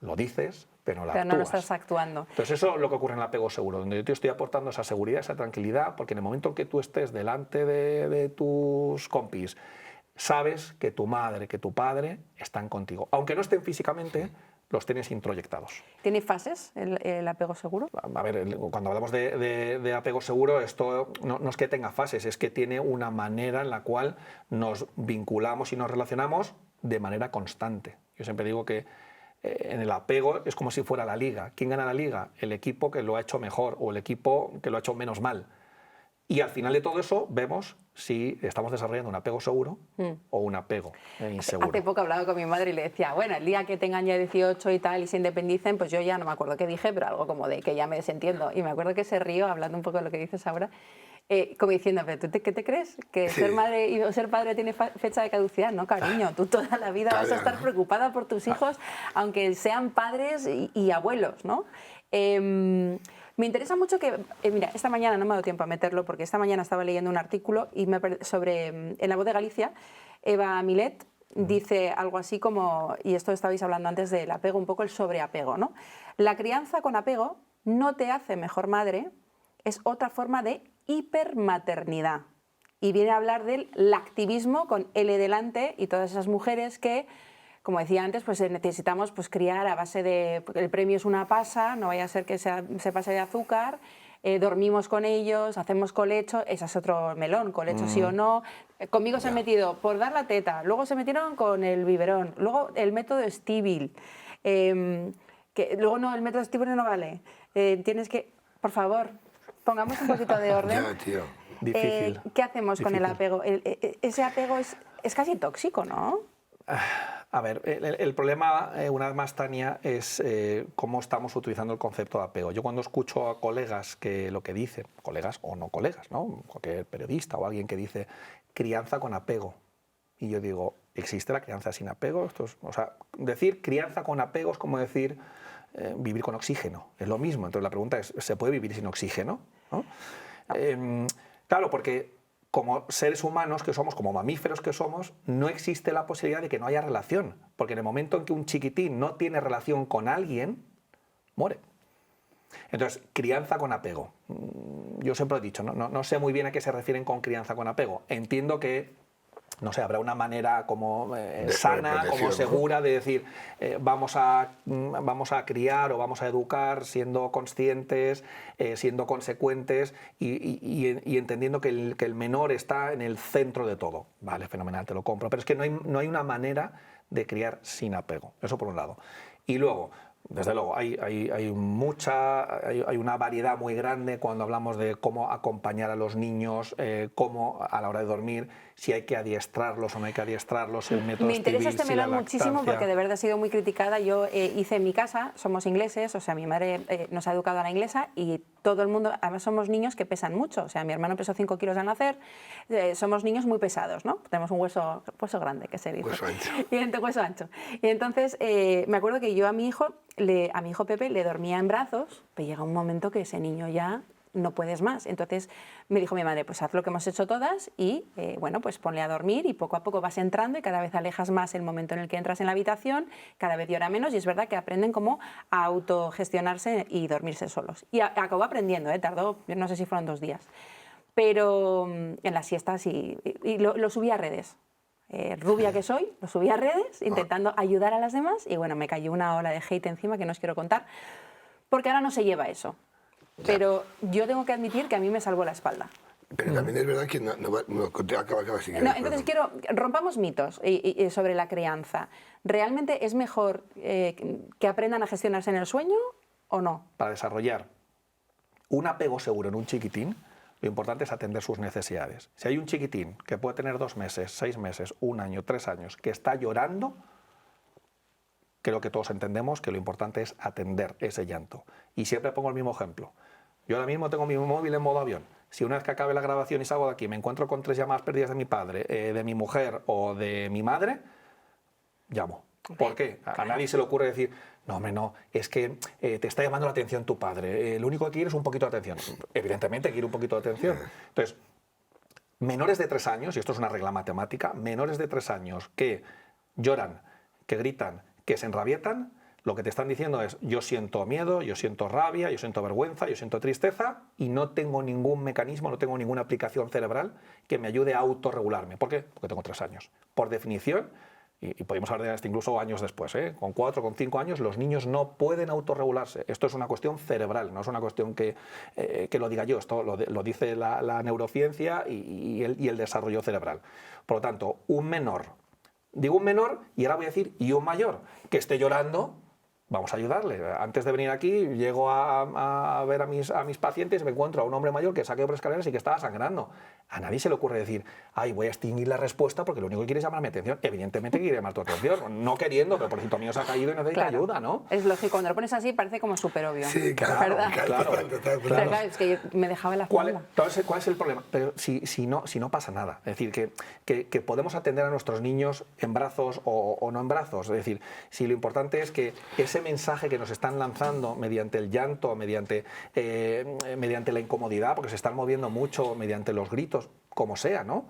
lo dices, pero pero no lo estás actuando. Entonces eso es lo que ocurre en el apego seguro, donde yo te estoy aportando esa seguridad, esa tranquilidad, porque en el momento en que tú estés delante de tus compis, sabes que tu madre, que tu padre están contigo. Aunque no estén físicamente, los tienes introyectados. ¿Tiene fases el apego seguro? A ver, cuando hablamos de apego seguro, esto no es que tenga fases, es que tiene una manera en la cual nos vinculamos y nos relacionamos de manera constante. Yo siempre digo que en el apego es como si fuera la liga. ¿Quién gana la liga? El equipo que lo ha hecho mejor o el equipo que lo ha hecho menos mal. Y al final de todo eso vemos si estamos desarrollando un apego seguro o un apego inseguro. Hace poco hablaba con mi madre y le decía, bueno, el día que tengan ya 18 y tal y se independicen, pues yo ya no me acuerdo qué dije, pero algo como de que ya me desentiendo. Y me acuerdo que se rió, hablando un poco de lo que dices ahora, como diciendo, pero ¿tú qué te crees? ¿Que ser madre o ser padre tiene fecha de caducidad? No, cariño, tú toda la vida vas a estar preocupada por tus hijos, aunque sean padres y abuelos, ¿no? Me interesa mucho que, mira, esta mañana no me ha dado tiempo a meterlo porque esta mañana estaba leyendo un artículo sobre, en La Voz de Galicia, Eva Milet dice algo así como, y esto estabais hablando antes del apego, un poco el sobreapego, ¿no? La crianza con apego no te hace mejor madre, es otra forma de hipermaternidad. Y viene a hablar del lactivismo con L delante y todas esas mujeres que, como decía antes, pues necesitamos pues, criar a base de... El premio es una pasa, no vaya a ser que se pase de azúcar, dormimos con ellos, hacemos colecho, ese es otro melón, colecho sí o no. Conmigo se han metido por dar la teta, luego se metieron con el biberón, luego el método Stibil, que luego no, el método Stibil no vale. Tienes que, por favor, pongamos un poquito de orden. Ya, tío. Difícil. ¿Qué hacemos con el apego? Ese apego es casi tóxico, ¿no? A ver, el problema, una vez más, Tania, es cómo estamos utilizando el concepto de apego. Yo cuando escucho a colegas que lo que dicen, colegas o no colegas, ¿no? Cualquier periodista o alguien que dice crianza con apego, y yo digo, ¿existe la crianza sin apego? O sea, decir crianza con apego es como decir vivir con oxígeno, es lo mismo. Entonces la pregunta es, ¿se puede vivir sin oxígeno? ¿No? Claro, porque como seres humanos que somos, como mamíferos que somos, no existe la posibilidad de que no haya relación, porque en el momento en que un chiquitín no tiene relación con alguien, muere. Entonces, crianza con apego. Yo siempre he dicho, no sé muy bien a qué se refieren con crianza con apego. Entiendo que, no sé, habrá una manera como sana, como segura de decir vamos a criar o vamos a educar siendo conscientes, siendo consecuentes y entendiendo que el menor está en el centro de todo. Vale, fenomenal, te lo compro. Pero es que no hay una manera de criar sin apego. Eso por un lado. Y luego, desde luego, hay una variedad muy grande cuando hablamos de cómo acompañar a los niños, cómo a la hora de dormir, si hay que adiestrarlos o no hay que adiestrarlos, el método Me interesa Stibil, este melón muchísimo porque de verdad ha sido muy criticada. Yo hice en mi casa, somos ingleses, o sea, mi madre nos ha educado a la inglesa y todo el mundo, además somos niños que pesan mucho, o sea, mi hermano pesó 5 kilos al nacer, somos niños muy pesados, ¿no? Tenemos un hueso grande, que se dice. Hueso ancho. Hueso ancho. Y entonces me acuerdo que yo a mi hijo Pepe le dormía en brazos, pero llega un momento que ese niño ya no puedes más. Entonces me dijo mi madre, pues haz lo que hemos hecho todas y bueno, pues ponle a dormir y poco a poco vas entrando y cada vez alejas más el momento en el que entras en la habitación, cada vez llora menos y es verdad que aprenden cómo a autogestionarse y dormirse solos. Y acabó aprendiendo, tardó, no sé si fueron 2 días. pero en las siestas y lo subí a redes. Rubia que soy, lo subí a redes intentando ayudar a las demás y bueno, me cayó una ola de hate encima que no os quiero contar, porque ahora no se lleva eso. Pero yo tengo que admitir que a mí me salvó la espalda. Pero también es verdad que acaba si quieres, No, entonces rompamos mitos sobre la crianza. ¿Realmente es mejor que aprendan a gestionarse en el sueño o no? Para desarrollar un apego seguro en un chiquitín, lo importante es atender sus necesidades. Si hay un chiquitín que puede tener 2 meses, 6 meses, 1 año, 3 años, que está llorando, creo que todos entendemos que lo importante es atender ese llanto. Y siempre pongo el mismo ejemplo. Yo ahora mismo tengo mi móvil en modo avión. Si una vez que acabe la grabación y salgo de aquí me encuentro con 3 llamadas perdidas de mi padre, de mi mujer o de mi madre, llamo. ¿Por qué? A nadie se le ocurre decir, no, hombre, no, es que te está llamando la atención tu padre, lo único que quiere es un poquito de atención. Evidentemente quiere un poquito de atención. Entonces, menores de 3 años, y esto es una regla matemática, menores de 3 años que lloran, que gritan, que se enrabietan, lo que te están diciendo es, yo siento miedo, yo siento rabia, yo siento vergüenza, yo siento tristeza y no tengo ningún mecanismo, no tengo ninguna aplicación cerebral que me ayude a autorregularme. ¿Por qué? Porque tengo 3 años. Por definición, y podemos hablar de esto incluso años después, con 4, con 5 años, los niños no pueden autorregularse. Esto es una cuestión cerebral, no es una cuestión que lo diga yo, esto lo dice la neurociencia y el desarrollo cerebral. Por lo tanto, un menor, digo un menor y ahora voy a decir y un mayor, que esté llorando, vamos a ayudarle. Antes de venir aquí, llego a ver a mis pacientes y me encuentro a un hombre mayor que se ha caído por escaleras y que estaba sangrando. A nadie se le ocurre decir, ay, voy a extinguir la respuesta porque lo único que quiere es llamarme atención. Evidentemente quiere llamar tu atención, no queriendo, pero por si tu amigo se ha caído y necesita ayuda, ¿no? Es lógico, cuando lo pones así parece como súper obvio. Sí, claro, claro. Claro, es que me dejaba la espalda. ¿Cuál es el problema? Pero si no pasa nada. Es decir, que podemos atender a nuestros niños en brazos o no en brazos. Es decir, si lo importante es que ese mensaje que nos están lanzando mediante el llanto, mediante la incomodidad, porque se están moviendo mucho, mediante los gritos, como sea, ¿no?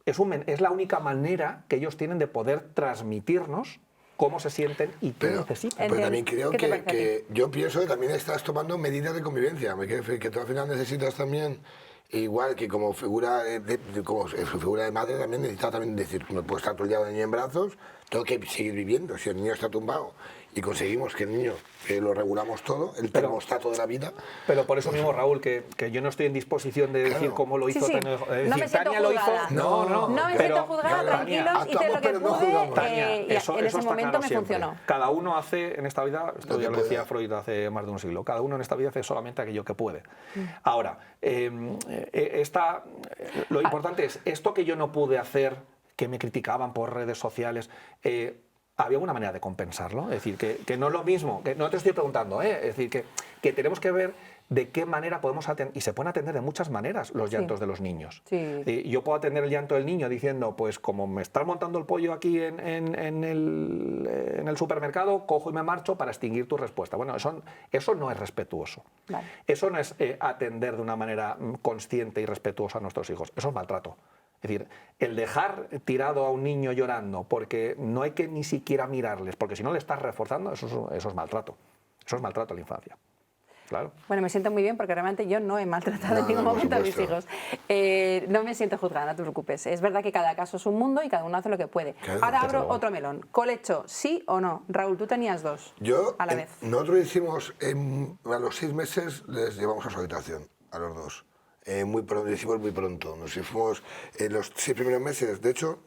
Es la única manera que ellos tienen de poder transmitirnos cómo se sienten y qué necesitan. Pero también creo que yo pienso que también estás tomando medidas de convivencia, que tú al final necesitas también, igual que como figura su figura de madre, también necesitas también decir, no puedo estar todo el día el niño en brazos, tengo que seguir viviendo. Si el niño está tumbado y conseguimos que el niño, lo regulamos todo, el termostato de la vida. Pero por eso mismo, Raúl, que yo no estoy en disposición de decir cómo lo hizo Tania. No me siento Tania lo hizo. No me siento juzgada, tranquilos, hice lo que pude Tania, y en ese momento me funcionó. Cada uno hace en esta vida, esto ya lo decía Freud hace más de un siglo, cada uno en esta vida hace solamente aquello que puede. Ahora, lo importante es, esto que yo no pude hacer, que me criticaban por redes sociales, ¿había una manera de compensarlo? Es decir, que no es lo mismo, que no te estoy preguntando, es decir, que tenemos que ver de qué manera podemos atender, y se pueden atender de muchas maneras los llantos de los niños. Sí. Yo puedo atender el llanto del niño diciendo, pues como me estás montando el pollo aquí en el supermercado, cojo y me marcho para extinguir tu respuesta. Bueno, eso no es respetuoso. Vale. Eso no es atender de una manera consciente y respetuosa a nuestros hijos. Eso es maltrato. Es decir, el dejar tirado a un niño llorando porque no hay que ni siquiera mirarles, porque si no le estás reforzando, eso es maltrato. Eso es maltrato a la infancia. Claro. Bueno, me siento muy bien porque realmente yo no he maltratado en ningún momento a mis hijos. No me siento juzgada, no te preocupes. Es verdad que cada caso es un mundo y cada uno hace lo que puede. Claro, ahora abro otro melón. ¿Colecho, sí o no? Raúl, tú tenías 2 a la vez. Nosotros hicimos, a los 6 meses les llevamos a su habitación, a los 2. Muy pronto, lo hicimos muy pronto. Nos fuimos en los 6 primeros meses. De hecho,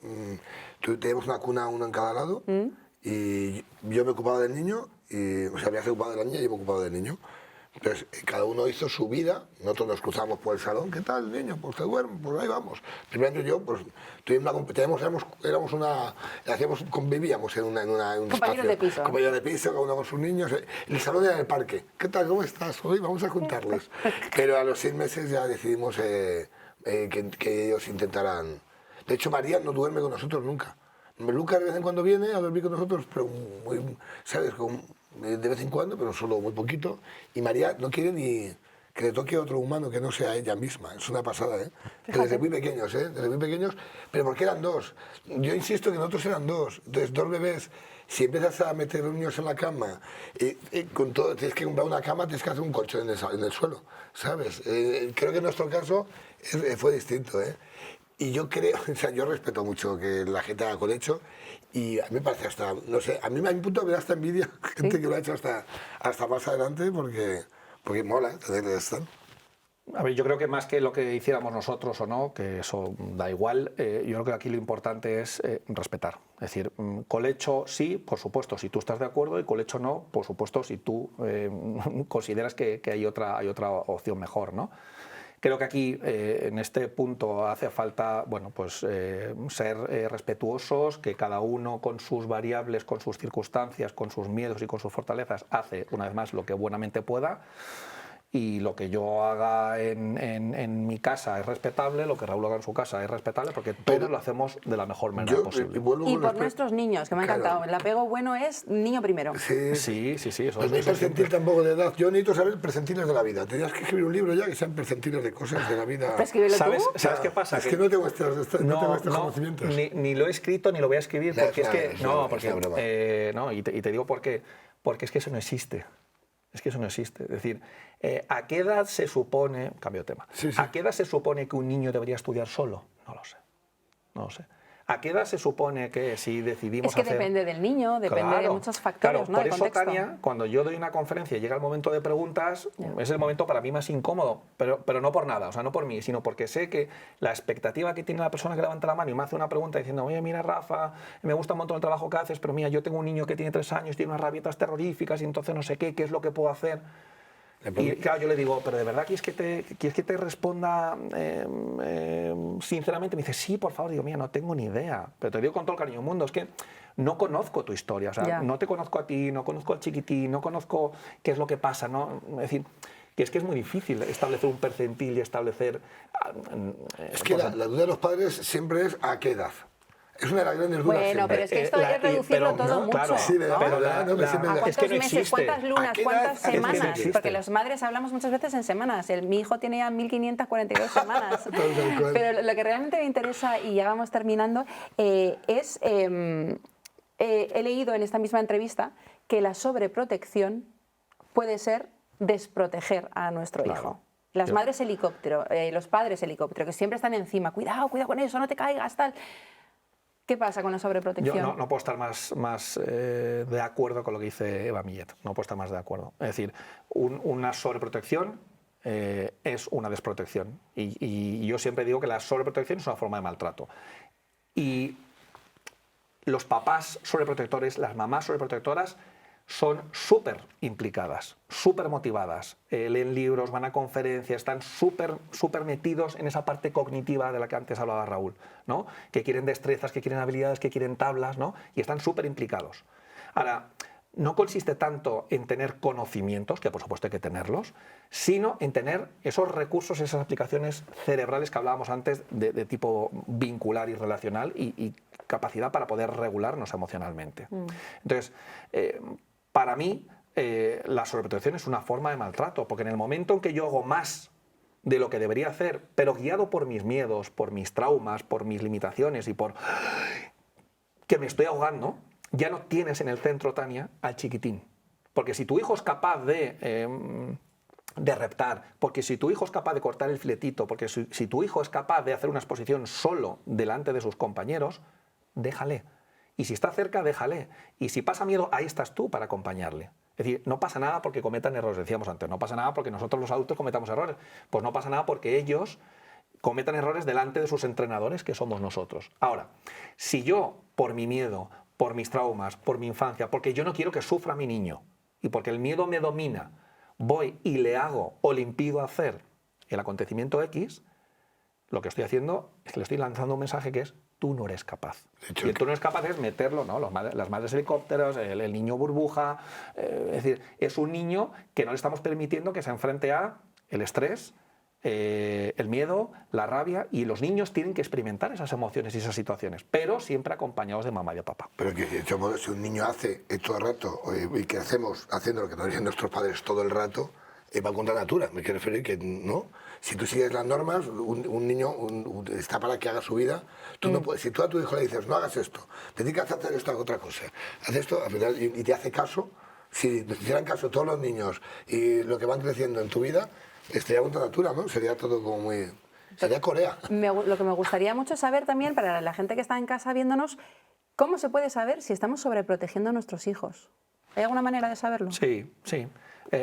teníamos una cuna, uno en cada lado, y yo me ocupaba del niño, o sea, había ocupado de la niña y yo me ocupaba del niño. Entonces, cada uno hizo su vida, nosotros nos cruzamos por el salón, ¿qué tal, niño? Pues te duermo, pues ahí vamos. Primero yo, pues, convivíamos en un compañeros de piso. Compañeros de piso, cada uno con sus niños. El salón era en el parque. ¿Qué tal, cómo estás? Hoy vamos a juntarlos. Pero a los 6 meses ya decidimos que ellos intentaran. De hecho, María no duerme con nosotros nunca. Lucas de vez en cuando viene a dormir con nosotros, pero ¿sabes? De vez en cuando, pero solo muy poquito. Y María no quiere que le toque a otro humano que no sea ella misma. Es una pasada, ¿eh? Pero desde muy pequeños, ¿eh? Desde muy pequeños, pero porque eran dos. Yo insisto que nosotros eran dos. Entonces, dos bebés, si empiezas a meter los niños en la cama, con todo, tienes que comprar una cama, tienes que hacer un colchón en el suelo, ¿sabes? Creo que en nuestro caso fue distinto, ¿eh? Y yo creo, o sea, yo respeto mucho que la gente haga colecho y a mí me parece hasta, no sé, a mí a mi punto me da hasta envidia gente que lo ha hecho hasta más adelante porque mola tener esto. A ver, yo creo que más que lo que hiciéramos nosotros o no, que eso da igual, yo creo que aquí lo importante es respetar. Es decir, colecho sí, por supuesto, si tú estás de acuerdo, y colecho no, por supuesto, si tú consideras que hay otra opción mejor, ¿no? Creo que aquí, en este punto, hace falta bueno, pues, ser respetuosos, que cada uno con sus variables, con sus circunstancias, con sus miedos y con sus fortalezas, hace, una vez más, lo que buenamente pueda. Y lo que yo haga en mi casa es respetable, lo que Raúl haga en su casa es respetable, porque todos lo hacemos de la mejor manera posible. Y por nuestros niños, que me ha encantado. El apego bueno es niño primero. Sí. Eso pues no hay percentil tampoco de edad. Yo necesito saber percentiles de la vida. Tenías que escribir un libro ya que sean percentiles de cosas de la vida. ¿Escríbelo tú? ¿Sabes qué pasa? Es que no tengo estos conocimientos. Ni lo he escrito ni lo voy a escribir, Ya, porque claro, es que... No, porque, y te digo por qué. Porque es que eso no existe. Es que eso no existe. Es decir, ¿a qué edad se supone, cambio de tema, ¿a qué edad se supone que un niño debería estudiar solo? No lo sé. ¿A qué edad se supone que si decidimos hacer... Es que depende del niño, depende de muchos factores, ¿no? Por de eso, contexto. Tania, cuando yo doy una conferencia y llega el momento de preguntas, es el momento para mí más incómodo, pero no por nada, o sea, no por mí, sino porque sé que la expectativa que tiene la persona que levanta la mano y me hace una pregunta diciendo, oye, mira, Rafa, me gusta un montón el trabajo que haces, pero mira, yo tengo un niño que tiene 3 años, tiene unas rabietas terroríficas y entonces no sé qué es lo que puedo hacer. Y claro, yo le digo, pero ¿de verdad quieres que te responda sinceramente? Me dice, sí, por favor. Digo, mira, no tengo ni idea. Pero te digo con todo el cariño del mundo, es que no conozco tu historia. O sea, no te conozco a ti, no conozco al chiquitín, no conozco qué es lo que pasa, ¿no? Es decir, que es muy difícil establecer un percentil y establecer... Es que la duda de los padres siempre es ¿a qué edad? Es una de las grandes dudas. Bueno, pero es que esto hay que reducirlo todo mucho. Claro, sí, ¿no? pero ¿A cuántos meses, cuántas lunas, cuántas semanas? Es que porque las madres hablamos muchas veces en semanas. Mi hijo tiene ya 1542 semanas. Pero lo que realmente me interesa, y ya vamos terminando, es... he leído en esta misma entrevista que la sobreprotección puede ser desproteger a nuestro hijo. Las madres helicóptero, los padres helicóptero, que siempre están encima. Cuidado con eso, no te caigas, tal... ¿Qué pasa con la sobreprotección? Yo no puedo estar más de acuerdo con lo que dice Eva Millet. No puedo estar más de acuerdo. Es decir, una sobreprotección es una desprotección. Y yo siempre digo que la sobreprotección es una forma de maltrato. Y los papás sobreprotectores, las mamás sobreprotectoras, son súper implicadas, súper motivadas, leen libros, van a conferencias, están súper metidos en esa parte cognitiva de la que antes hablaba Raúl, ¿no? Que quieren destrezas, que quieren habilidades, que quieren tablas, ¿no? Y están súper implicados. Ahora, no consiste tanto en tener conocimientos, que por supuesto hay que tenerlos, sino en tener esos recursos, esas aplicaciones cerebrales que hablábamos antes de tipo vincular y relacional y capacidad para poder regularnos emocionalmente. Entonces, para mí, la sobreprotección es una forma de maltrato, porque en el momento en que yo hago más de lo que debería hacer, pero guiado por mis miedos, por mis traumas, por mis limitaciones y por que me estoy ahogando, ya no tienes en el centro, Tania, al chiquitín. Porque si tu hijo es capaz de reptar, porque si tu hijo es capaz de cortar el filetito, porque si tu hijo es capaz de hacer una exposición solo delante de sus compañeros, déjale. Y si está cerca, déjale. Y si pasa miedo, ahí estás tú para acompañarle. Es decir, no pasa nada porque cometan errores, decíamos antes, no pasa nada porque nosotros los adultos cometamos errores. Pues no pasa nada porque ellos cometan errores delante de sus entrenadores, que somos nosotros. Ahora, si yo, por mi miedo, por mis traumas, por mi infancia, porque yo no quiero que sufra mi niño, y porque el miedo me domina, voy y le hago o le impido hacer el acontecimiento X, lo que estoy haciendo es que le estoy lanzando un mensaje que es tú no eres capaz. Y el tú no eres capaz es meterlo, ¿no? Las madres helicópteros, el niño burbuja, es decir, es un niño que no le estamos permitiendo que se enfrente a el estrés, el miedo, la rabia, y los niños tienen que experimentar esas emociones y esas situaciones, pero siempre acompañados de mamá y de papá. Pero que de hecho, si un niño hace todo el rato y que hacemos haciendo lo que nos dicen nuestros padres todo el rato, va contra natura, me quiero referir que no. Si tú sigues las normas, un niño está para que haga su vida. Tú no puedes, si tú a tu hijo le dices, no hagas esto, dedícate a hacer esto, haga otra cosa, haz esto, al final, y te hace caso, si te hicieran caso todos los niños y lo que van creciendo en tu vida, estaría contra natura, ¿no? Sería todo como muy... Sería Corea. Lo que me gustaría mucho saber también, para la gente que está en casa viéndonos, ¿cómo se puede saber si estamos sobreprotegiendo a nuestros hijos? ¿Hay alguna manera de saberlo? Sí, sí.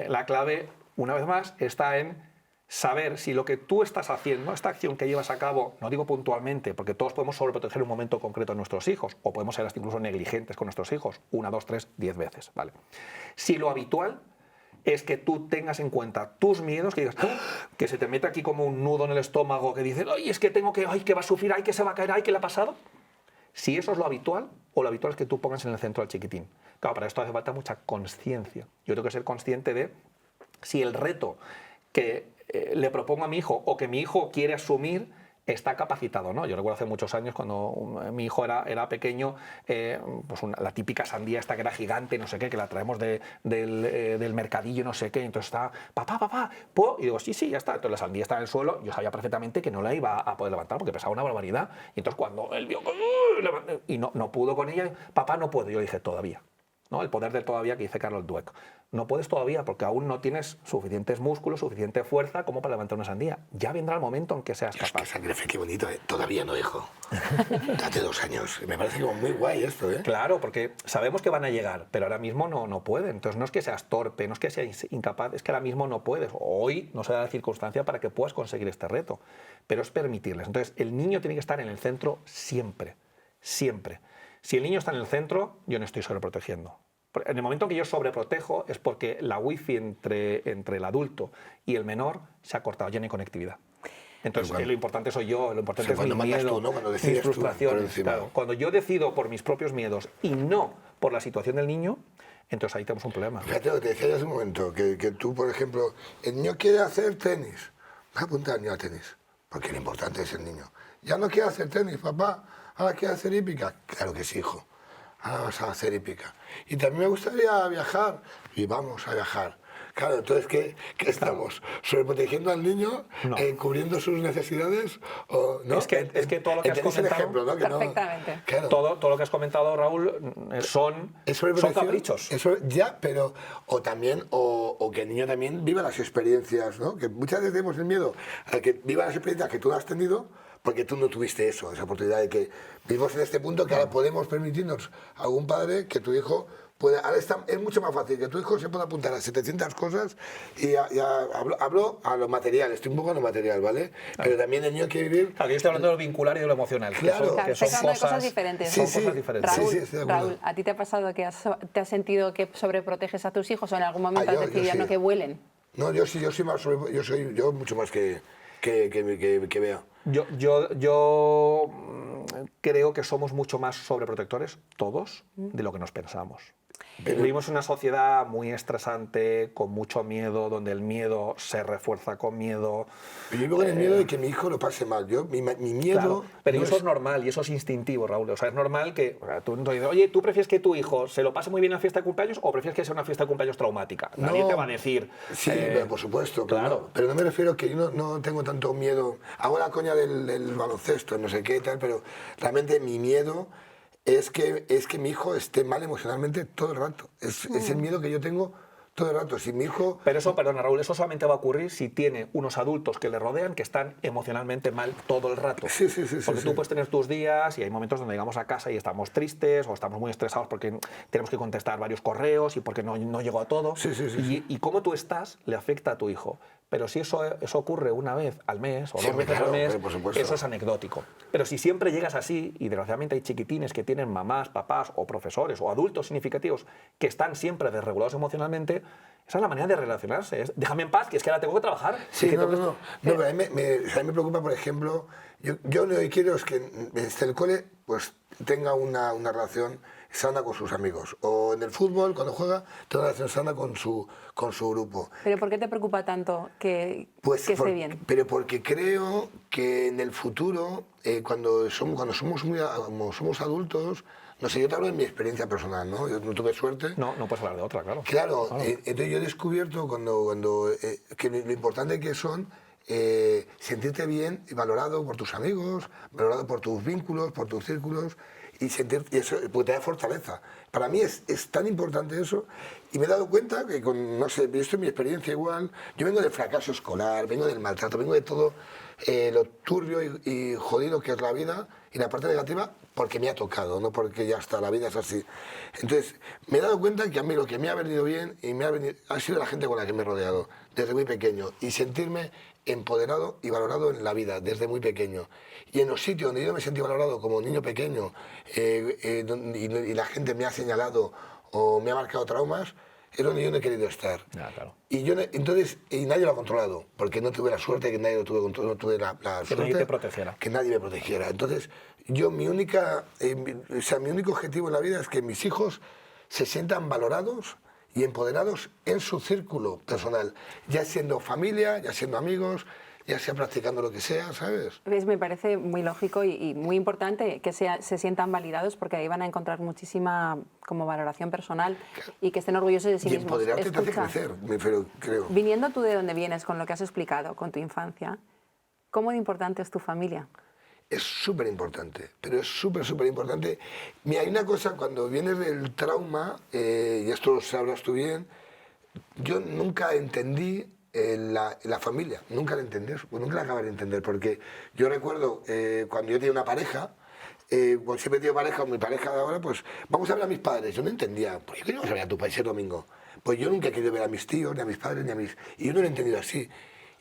La clave, una vez más, está en saber si lo que tú estás haciendo, esta acción que llevas a cabo, no digo puntualmente, porque todos podemos sobreproteger un momento concreto a nuestros hijos, o podemos ser hasta incluso negligentes con nuestros hijos, 1, 2, 3, 10 veces, ¿vale? Si lo habitual es que tú tengas en cuenta tus miedos, que digas, ¡ah!, que se te mete aquí como un nudo en el estómago, que dices, ay, es que tengo que, ay, que va a sufrir, ay, que se va a caer, ay, que le ha pasado. Si eso es lo habitual, o lo habitual es que tú pongas en el centro al chiquitín. Claro, para esto hace falta mucha conciencia. Yo tengo que ser consciente de si el reto que le propongo a mi hijo o que mi hijo quiere asumir está capacitado, ¿no? Yo recuerdo hace muchos años cuando mi hijo era pequeño, pues la típica sandía esta que era gigante, no sé qué, que la traemos del mercadillo, no sé qué, entonces está, papá, y digo, sí, ya está. Entonces la sandía está en el suelo, yo sabía perfectamente que no la iba a poder levantar porque pesaba una barbaridad, y entonces cuando él vio, y no pudo con ella, papá, no puedo, yo dije, todavía. ¿No? El poder del todavía que dice Carlos Dweck. No puedes todavía porque aún no tienes suficientes músculos, suficiente fuerza como para levantar una sandía. Ya vendrá el momento en que seas capaz. Es que sangre, qué bonito, ¿eh? Todavía no, hijo. Hace 2 años. Me parece como muy guay esto, ¿eh? Claro, porque sabemos que van a llegar, pero ahora mismo no pueden. Entonces no es que seas torpe, no es que seas incapaz, es que ahora mismo no puedes. Hoy no se da la circunstancia para que puedas conseguir este reto, pero es permitirles. Entonces el niño tiene que estar en el centro siempre, siempre. Si el niño está en el centro, yo no estoy sobreprotegiendo. En el momento que yo sobreprotejo es porque la wifi entre el adulto y el menor se ha cortado, ya no hay conectividad. Entonces lo importante soy yo, lo importante es mi miedo, tú, ¿no? mis frustraciones. Claro, cuando yo decido por mis propios miedos y no por la situación del niño, entonces ahí tenemos un problema. Fíjate lo que te decía hace un momento, que tú, por ejemplo, el niño quiere hacer tenis. Vas a apuntar al niño a tenis, porque lo importante es el niño. Ya no quiere hacer tenis, papá, ahora quiere hacer hípica. Claro que sí, hijo. Ahora vas a hacer hípica. Y también me gustaría viajar. Y vamos a viajar. Claro, entonces, ¿qué estamos? ¿Sobreprotegiendo al niño? No. ¿Cubriendo sus necesidades? ¿O, no? Es que todo lo que has comentado... Ejemplo, ¿no? Perfectamente. Claro. Todo lo que has comentado, Raúl, son caprichos. Eso ya, pero... O también, o que el niño también viva las experiencias, ¿no? Que muchas veces tenemos el miedo a que viva las experiencias que tú has tenido, porque tú no tuviste eso, esa oportunidad de que vivimos en este punto que ahora podemos permitirnos a algún padre que tu hijo pueda... Ahora es mucho más fácil que tu hijo se pueda apuntar a 700 cosas y hablo a lo material, estoy un poco a lo material, ¿vale? Pero también el niño quiere vivir... Aquí estoy hablando de lo vincular y de lo emocional. Claro. Que son cosas diferentes. Sí, son cosas diferentes. Raúl, ¿a ti te ha pasado que te has sentido que sobreproteges a tus hijos o en algún momento has decidido no que vuelen? No, yo soy más yo mucho más que vea. Yo creo que somos mucho más sobreprotectores, todos, de lo que nos pensamos. Vivimos en una sociedad muy estresante, con mucho miedo, donde el miedo se refuerza con miedo. Yo vivo con el miedo de que mi hijo lo pase mal. Mi miedo... Claro, pero eso es normal y eso es instintivo, Raúl. O sea, es normal que tú dices, oye, ¿tú prefieres que tu hijo se lo pase muy bien en la fiesta de cumpleaños o prefieres que sea una fiesta de cumpleaños traumática? Nadie te va a decir... Sí, por supuesto. Claro. Pero no me refiero que yo no tengo tanto miedo. Hago la coña del baloncesto, no sé qué y tal, pero realmente mi miedo... Es que mi hijo esté mal emocionalmente todo el rato. Es el miedo que yo tengo todo el rato. Si mi hijo... Pero eso, perdona Raúl, eso solamente va a ocurrir si tiene unos adultos que le rodean que están emocionalmente mal todo el rato. Sí. Porque tú puedes tener tus días y hay momentos donde llegamos a casa y estamos tristes o estamos muy estresados porque tenemos que contestar varios correos y porque no llegó a todo. Y cómo tú estás le afecta a tu hijo. Pero si eso ocurre una vez al mes o 2 veces al mes, eso es anecdótico. Pero si siempre llegas así, y desgraciadamente hay chiquitines que tienen mamás, papás o profesores o adultos significativos que están siempre desregulados emocionalmente, esa es la manera de relacionarse. Déjame en paz, que es que ahora tengo que trabajar. Sí, no, pero a mí me preocupa, por ejemplo, Yo lo que quiero es que desde el cole pues, tenga una relación sana con sus amigos. O en el fútbol, cuando juega, tenga una relación sana con su grupo. ¿Pero por qué te preocupa tanto que esté bien? Pero porque creo que en el futuro, cuando somos adultos, no sé, yo te hablo de mi experiencia personal, ¿no? Yo no tuve suerte. No puedes hablar de otra, claro. Claro, entonces yo he descubierto que lo importante que son sentirte bien y valorado por tus amigos, valorado por tus vínculos, por tus círculos, y eso, porque te da fortaleza. Para mí es tan importante eso, y me he dado cuenta que no sé, esto es mi experiencia igual, yo vengo del fracaso escolar, vengo del maltrato, vengo de todo lo turbio y jodido que es la vida, y la parte negativa, porque me ha tocado, no porque ya está, la vida es así. Entonces, me he dado cuenta que a mí lo que me ha venido bien ha sido la gente con la que me he rodeado, desde muy pequeño, y sentirme empoderado y valorado en la vida, desde muy pequeño. Y en los sitios donde yo me sentí valorado como niño pequeño, y la gente me ha señalado o me ha marcado traumas, es donde yo no he querido estar. Ya, claro. Y nadie lo ha controlado, porque no tuve la suerte que nadie lo tuvo controlado, no tuve la suerte que nadie te protegiera. Que nadie me protegiera. Entonces, mi único objetivo en la vida es que mis hijos se sientan valorados y empoderados en su círculo personal, ya siendo familia, ya siendo amigos, ya sea practicando lo que sea, ¿sabes? Me parece muy lógico y muy importante que se sientan validados, porque ahí van a encontrar muchísima como valoración personal y que estén orgullosos de sí mismos. Y empoderarte te hace crecer, creo. Viniendo tú de donde vienes, con lo que has explicado, con tu infancia, ¿cómo de importante es tu familia? Es súper importante, pero es súper importante. Mira, hay una cosa, cuando vienes del trauma, y esto lo sabrás tú bien, yo nunca entendí la familia, nunca la entendí, pues nunca la acabé de entender, porque yo recuerdo cuando yo tenía una pareja, cuando siempre he tenido pareja, mi pareja de ahora, pues vamos a ver a mis padres, yo no entendía, ¿por qué no vas a ver a tu país el domingo? Pues yo nunca he querido ver a mis tíos, ni a mis padres, y yo no lo he entendido así.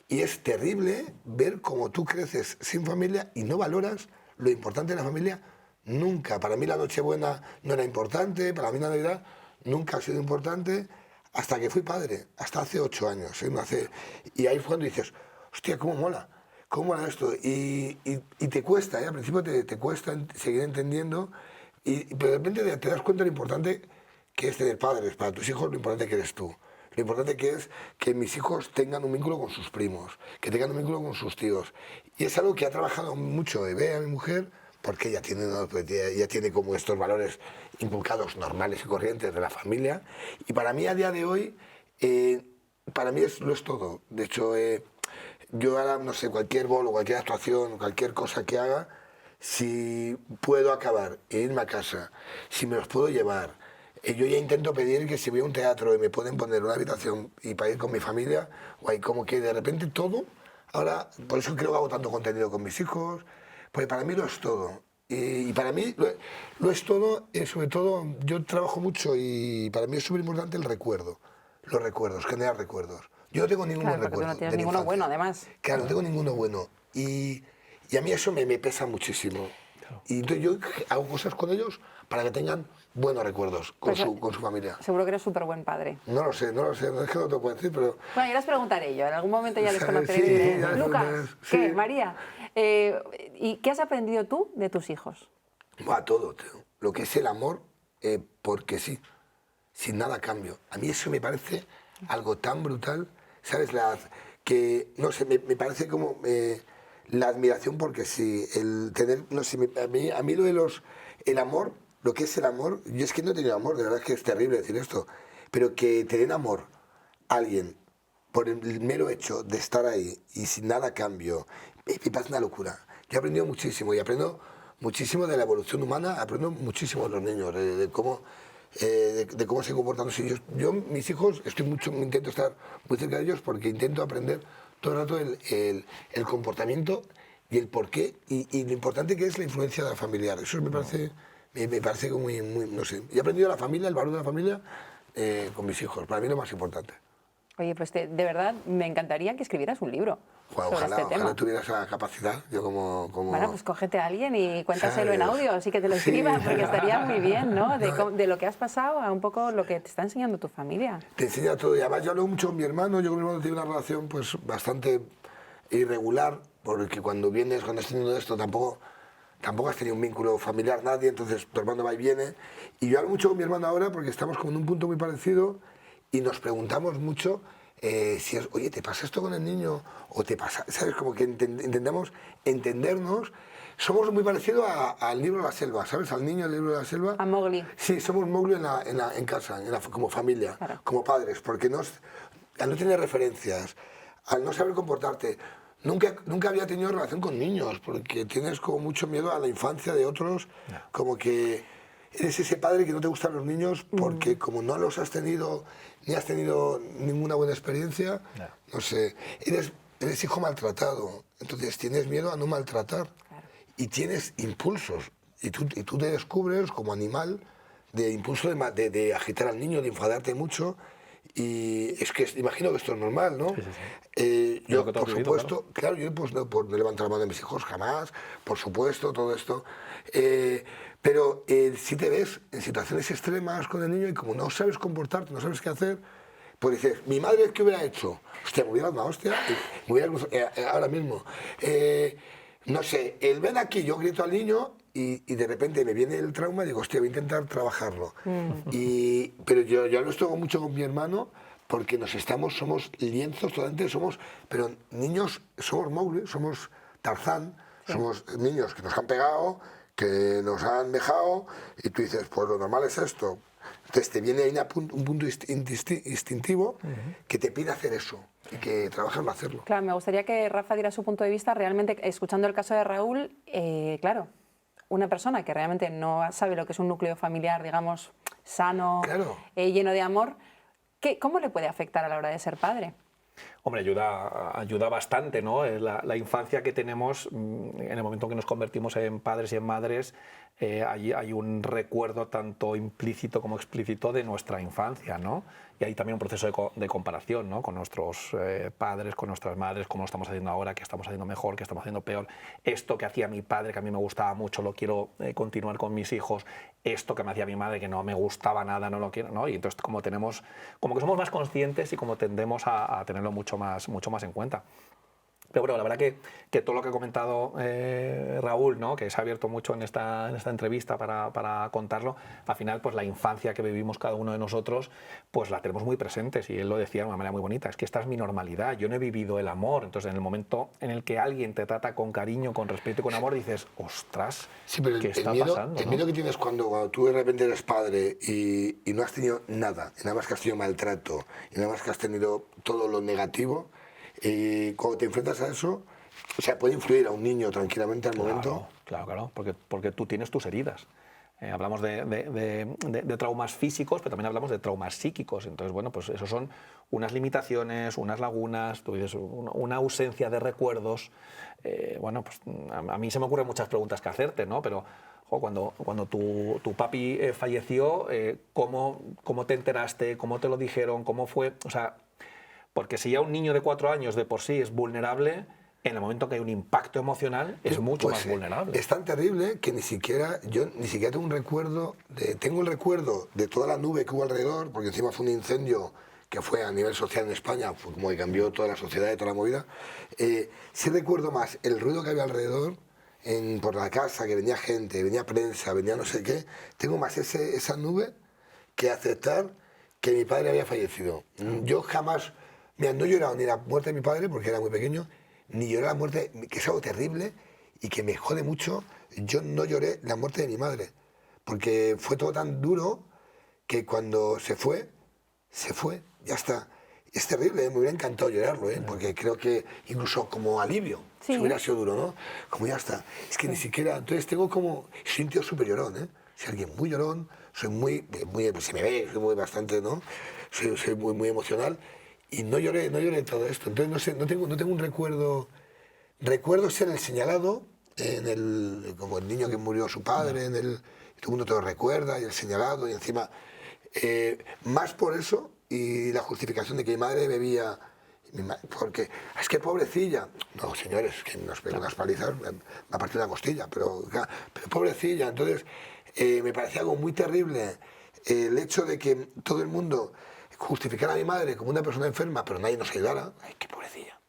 Y es terrible ver cómo tú creces sin familia y no valoras lo importante de la familia nunca. Para mí la Nochebuena no era importante, para mí la Navidad nunca ha sido importante, hasta que fui padre, hasta hace 8 años. Y ahí fue cuando dices, hostia, cómo mola esto. Y te cuesta, al principio te cuesta seguir entendiendo, pero de repente te das cuenta de lo importante que es tener padres. Para tus hijos lo importante que eres tú. Lo importante que es que mis hijos tengan un vínculo con sus primos, que tengan un vínculo con sus tíos. Y es algo que ha trabajado mucho Bea, mi mujer, porque ella tiene como estos valores inculcados normales y corrientes de la familia. Y para mí a día de hoy, para mí lo es todo. De hecho, yo ahora, no sé, cualquier bolo, cualquier actuación, cualquier cosa que haga, si puedo acabar e irme a casa, si me los puedo llevar, yo ya intento pedir que si voy a un teatro y me pueden poner una habitación y para ir con mi familia, o como que de repente todo, ahora, por eso creo que hago tanto contenido con mis hijos, porque para mí lo es todo. Y para mí lo es todo, sobre todo yo trabajo mucho y para mí es súper importante el recuerdo, los recuerdos, generar recuerdos. Yo no tengo ninguno recuerdo. Tú no tienes ninguno bueno, además. Claro, no tengo ninguno bueno. Y a mí eso me pesa muchísimo. Claro. Y entonces yo hago cosas con ellos para que tengan buenos recuerdos con su familia. Seguro que eres súper buen padre. No lo sé, es que no te lo puedo decir, pero... Bueno, ya les preguntaré yo, en algún momento ya les conoceré y diré, Lucas, ¿qué, María? ¿Y qué has aprendido tú de tus hijos? Todo, tío. Lo que es el amor, porque sí, sin nada a cambio. A mí eso me parece algo tan brutal, ¿sabes? Que, no sé, me parece como la admiración porque sí, el tener, no sé, a mí lo de el amor, lo que es el amor, yo es que no he tenido amor, de verdad es que es terrible decir esto, pero que te den amor a alguien por el mero hecho de estar ahí y sin nada a cambio, me parece una locura. Yo he aprendido muchísimo y aprendo muchísimo de la evolución humana, aprendo muchísimo de los niños, de cómo se comportan. Yo, mis hijos, intento estar muy cerca de ellos porque intento aprender todo el rato el comportamiento y el porqué y lo importante que es la influencia de la familiar. Eso me parece muy, no sé. Y he aprendido la familia, el valor de la familia con mis hijos. Para mí lo más importante. Oye, pues de verdad me encantaría que escribieras un libro sobre este tema. Ojalá tuvieras esa capacidad. Yo como... Bueno, pues cógete a alguien y cuéntaselo en audio, así que te lo escribas, porque estaría muy bien, ¿no? De lo que has pasado a un poco lo que te está enseñando tu familia. Te enseña todo. Y además yo hablo mucho con mi hermano. Yo con mi hermano tengo una relación pues bastante irregular, porque cuando has tenido esto, tampoco has tenido un vínculo familiar, nadie, entonces tu hermano va y viene. Y yo hablo mucho con mi hermano ahora porque estamos como en un punto muy parecido y nos preguntamos mucho si es, oye, ¿te pasa esto con el niño? O te pasa, ¿sabes? Como que intentamos entendernos. Somos muy parecidos al libro de la selva, ¿sabes? Al niño del libro de la selva. A Mowgli. Sí, somos Mowgli en casa, como familia, Claro. como padres, porque al no tener referencias, al no saber comportarte, nunca había tenido relación con niños, porque tienes como mucho miedo a la infancia de otros, como que eres ese padre que no te gustan los niños porque como no los has tenido, ni has tenido ninguna buena experiencia, no sé, eres hijo maltratado, entonces tienes miedo a no maltratar y tienes impulsos y tú te descubres como animal de impulso de agitar al niño, de enfadarte mucho. Y es que imagino que esto es normal, ¿no? Sí, sí, sí. Yo, Lo que tú has por vivido, supuesto, claro, yo pues, no levanto la mano de mis hijos jamás, por supuesto, todo esto. Pero si te ves en situaciones extremas con el niño y como no sabes comportarte, no sabes qué hacer, pues dices, ¿mi madre qué hubiera hecho? Hostia, me hubiera dado una hostia, me hubiera cruzado, ahora mismo. No sé, el ven aquí, yo grito al niño y de repente me viene el trauma y digo, hostia, voy a intentar trabajarlo. Pero yo lo estoy mucho con mi hermano porque somos lienzos totalmente, pero niños, somos Mowgli, somos Tarzán, somos niños que nos han pegado, que nos han dejado y tú dices, pues lo normal es esto. Entonces te viene ahí un punto instintivo que te pide hacer eso y que trabajas en hacerlo. Claro, me gustaría que Rafa diera su punto de vista. Realmente, escuchando el caso de Raúl, claro, una persona que realmente no sabe lo que es un núcleo familiar, digamos, sano, Claro. Lleno de amor, ¿cómo le puede afectar a la hora de ser padre? Hombre, ayuda bastante, ¿no? La infancia que tenemos, en el momento en que nos convertimos en padres y en madres, hay un recuerdo tanto implícito como explícito de nuestra infancia, ¿no? Y hay también un proceso de comparación, ¿no? Con nuestros padres, con nuestras madres, cómo lo estamos haciendo ahora, qué estamos haciendo mejor, qué estamos haciendo peor. Esto que hacía mi padre, que a mí me gustaba mucho, lo quiero continuar con mis hijos. Esto que me hacía mi madre, que no me gustaba nada, no lo quiero, ¿no? Y entonces como que somos más conscientes y como tendemos a tenerlo mucho más en cuenta. Pero bueno, la verdad que todo lo que ha comentado Raúl, ¿no? Que se ha abierto mucho en esta entrevista para contarlo, al final pues la infancia que vivimos cada uno de nosotros pues la tenemos muy presentes y él lo decía de una manera muy bonita, es que esta es mi normalidad, yo no he vivido el amor, entonces en el momento en el que alguien te trata con cariño, con respeto y con amor dices, ostras, Sí, pero ¿qué está miedo, pasando? el miedo que tienes cuando tú de repente eres padre y no has tenido nada, y nada más que has tenido maltrato, y nada más que has tenido todo lo negativo, y cuando te enfrentas a eso, o sea, puede influir a un niño tranquilamente al momento. Claro, porque tú tienes tus heridas. Hablamos de traumas físicos, pero también hablamos de traumas psíquicos. Entonces, bueno, pues eso son unas limitaciones, unas lagunas, tú dices, una ausencia de recuerdos. Bueno, pues a mí se me ocurren muchas preguntas que hacerte, ¿no? Pero cuando tu papi falleció, ¿cómo te enteraste? ¿Cómo te lo dijeron? ¿Cómo fue? O sea, porque si ya un niño de 4 años de por sí es vulnerable, en el momento que hay un impacto emocional es mucho más vulnerable. Es tan terrible que yo ni siquiera tengo un recuerdo, tengo el recuerdo de toda la nube que hubo alrededor, porque encima fue un incendio que fue a nivel social en España, fue como que cambió toda la sociedad y toda la movida. Sí recuerdo más el ruido que había alrededor, por la casa, que venía gente, venía prensa, venía no sé qué. Tengo más esa nube que aceptar que mi padre había fallecido. Yo jamás... Mira, no he llorado ni la muerte de mi padre, porque era muy pequeño, ni lloré la muerte, que es algo terrible y que me jode mucho. Yo no lloré la muerte de mi madre, porque fue todo tan duro que cuando se fue, ya está. Es terrible, me hubiera encantado llorarlo, porque creo que incluso como alivio, Sí. si hubiera sido duro, ¿no? Como ya está. Es que ni siquiera, entonces tengo como, soy un tío súper llorón, ¿eh? Soy alguien muy llorón, soy muy, se me ve, soy muy bastante, ¿no? Soy muy emocional. Y no lloré todo esto. Entonces, no sé, no tengo un recuerdo. Recuerdo ser el señalado, como el niño que murió su padre, y todo el mundo te lo recuerda, y el señalado, y encima. Más por eso, y la justificación de que mi madre bebía. Porque, es que pobrecilla. No, señores, que nos pegó unas palizas, me ha partido una costilla, pero pobrecilla. Entonces, me parecía algo muy terrible el hecho de que todo el mundo justificar a mi madre como una persona enferma, pero nadie nos ayudara. Ay, qué pobrecilla.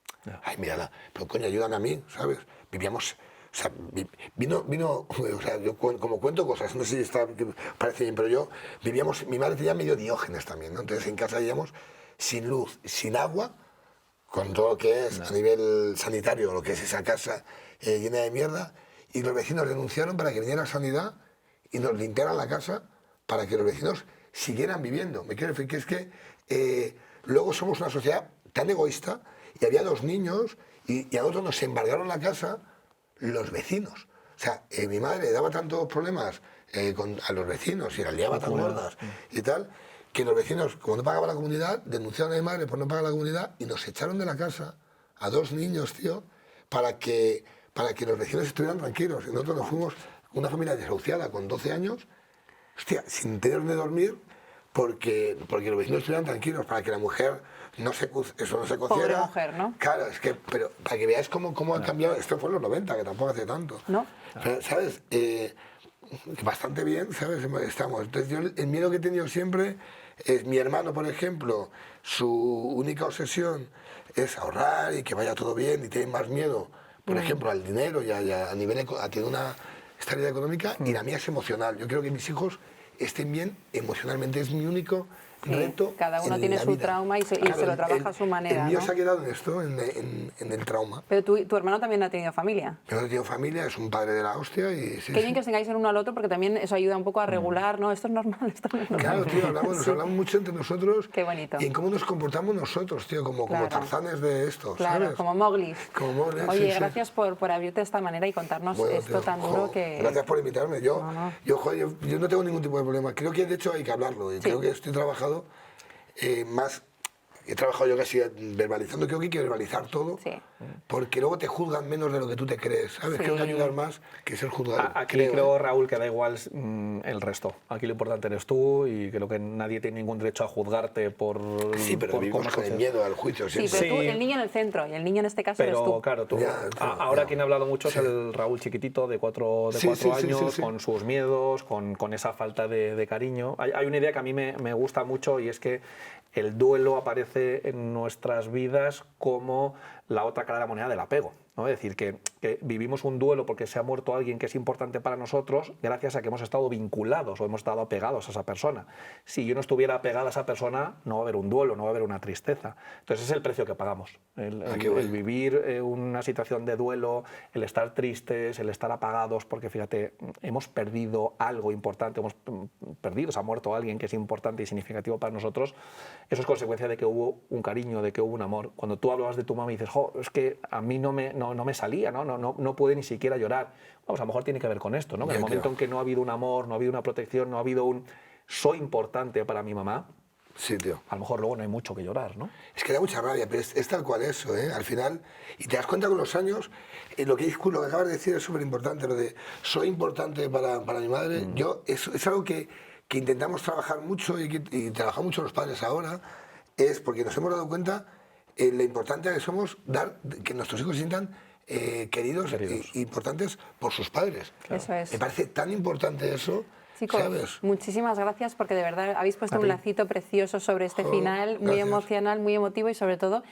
Ay, mírala, pero coño, ayúdame a mí, ¿sabes? Vivíamos... O sea, o sea, yo como cuento cosas, no sé si está, parece bien, pero yo vivíamos, mi madre tenía medio Diógenes también, ¿no? Entonces en casa vivíamos sin luz, sin agua, con todo lo que es a nivel sanitario, lo que es esa casa llena de mierda, y los vecinos denunciaron para que viniera Sanidad y nos limpiaran la casa para que los vecinos siguieran viviendo. Me quiero decir que es que luego somos una sociedad tan egoísta y había 2 niños y a nosotros nos embargaron la casa los vecinos. O sea, mi madre daba tantos problemas a los vecinos y las liaba tan gordas y tal, que los vecinos, como no pagaba la comunidad, denunciaron a mi madre por no pagar la comunidad y nos echaron de la casa a 2 niños, tío, para que los vecinos estuvieran tranquilos. Y nosotros nos fuimos, una familia desahuciada con 12 años, hostia, sin tener de dormir, porque los vecinos estuvieran tranquilos, para que la mujer no se cociera. Pobre mujer, ¿no? Claro, es que, pero para que veáis cómo ha cambiado, esto fue en los 90, que tampoco hace tanto. ¿No? Pero, ¿sabes? Bastante bien, ¿sabes? Estamos. Entonces yo el miedo que he tenido siempre es mi hermano, por ejemplo, su única obsesión es ahorrar y que vaya todo bien y tiene más miedo, por ejemplo, al dinero y a nivel a tener una estabilidad económica y la mía es emocional. Yo creo que mis hijos estén bien emocionalmente, es mi único reto. Cada uno tiene su trauma y se lo trabaja a su manera. El mío ¿no? se ha quedado en esto, en el trauma. Pero tu hermano también ha tenido familia. Mi hermano tiene familia, es un padre de la hostia y... Sí, Qué bien que os tengáis el uno al otro porque también eso ayuda un poco a regular, ¿no? Esto es normal, esto no es normal. Claro, tío, nos hablamos mucho entre nosotros. Qué bonito. Y en cómo nos comportamos nosotros, tío, como tarzanes de esto, claro, ¿sabes? como Mowgli. Como Mowgli, Oye, sí, gracias por abrirte de esta manera y contarnos Bueno, esto tío, tan duro que... Gracias por invitarme. Yo No. yo no tengo ningún tipo de problema. Creo que de hecho hay que hablarlo y creo que estoy trabajado más... He trabajado yo casi verbalizando, creo que hay que verbalizar todo, porque luego te juzgan menos de lo que tú te crees, ¿sabes? Creo que ayudar más que ser juzgado. Aquí creo, Raúl, que da igual el resto. Aquí lo importante eres tú y creo que nadie tiene ningún derecho a juzgarte por... Sí, pero por vivimos con el miedo al juicio Sí, siempre. pero tú, el niño en el centro, y el niño en este caso eres tú. Pero claro, tú. Ahora quien ha hablado mucho es el Raúl chiquitito de 4 años, con sus miedos, con esa falta de cariño. Hay una idea que a mí me gusta mucho y es que el duelo aparece en nuestras vidas como la otra cara de la moneda del apego, ¿no? Es decir, que vivimos un duelo porque se ha muerto alguien que es importante para nosotros gracias a que hemos estado vinculados o hemos estado apegados a esa persona. Si yo no estuviera apegado a esa persona, no va a haber un duelo, no va a haber una tristeza. Entonces es el precio que pagamos. El vivir una situación de duelo, el estar tristes, el estar apagados, porque fíjate, hemos perdido algo importante, se ha muerto alguien que es importante y significativo para nosotros. Eso es consecuencia de que hubo un cariño, de que hubo un amor. Cuando tú hablabas de tu mamá y dices, es que a mí no me salía, no pude ni siquiera llorar. Vamos, a lo mejor tiene que ver con esto, ¿no? En el momento en que no ha habido un amor, no ha habido una protección, no ha habido un soy importante para mi mamá, sí, tío. A lo mejor luego no hay mucho que llorar, ¿no? Es que da mucha rabia, pero es tal cual eso, ¿eh? Al final, y te das cuenta con los años, lo que acabas de decir es súper importante, lo de soy importante para mi madre. Yo, es algo que intentamos trabajar mucho y trabajamos mucho los padres ahora, es porque nos hemos dado cuenta la importancia que somos que nuestros hijos se sientan queridos e importantes por sus padres. Claro. Eso es. Me parece tan importante eso. Chicos, ¿sabes? Muchísimas gracias porque de verdad habéis puesto un lacito precioso sobre este final, muy emocional, muy emotivo y sobre todo,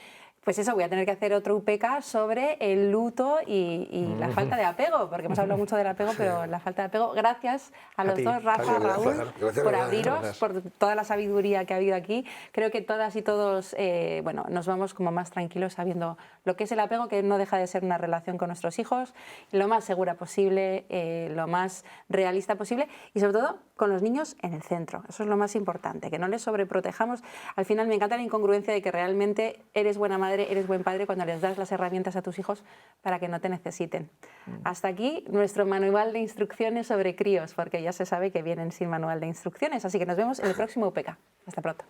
pues eso, voy a tener que hacer otro UPK sobre el luto y la falta de apego, porque hemos hablado mucho del apego, pero la falta de apego. Gracias a los dos, Rafa, Raúl, por abriros, por toda la sabiduría que ha habido aquí. Creo que todas y todos nos vamos como más tranquilos sabiendo lo que es el apego, que no deja de ser una relación con nuestros hijos, lo más segura posible, lo más realista posible y sobre todo con los niños en el centro. Eso es lo más importante, que no les sobreprotejamos. Al final me encanta la incongruencia de que realmente eres buena madre, eres buen padre cuando les das las herramientas a tus hijos para que no te necesiten. Hasta aquí nuestro manual de instrucciones sobre críos, porque ya se sabe que vienen sin manual de instrucciones. Así que nos vemos en el próximo UPK. Hasta pronto.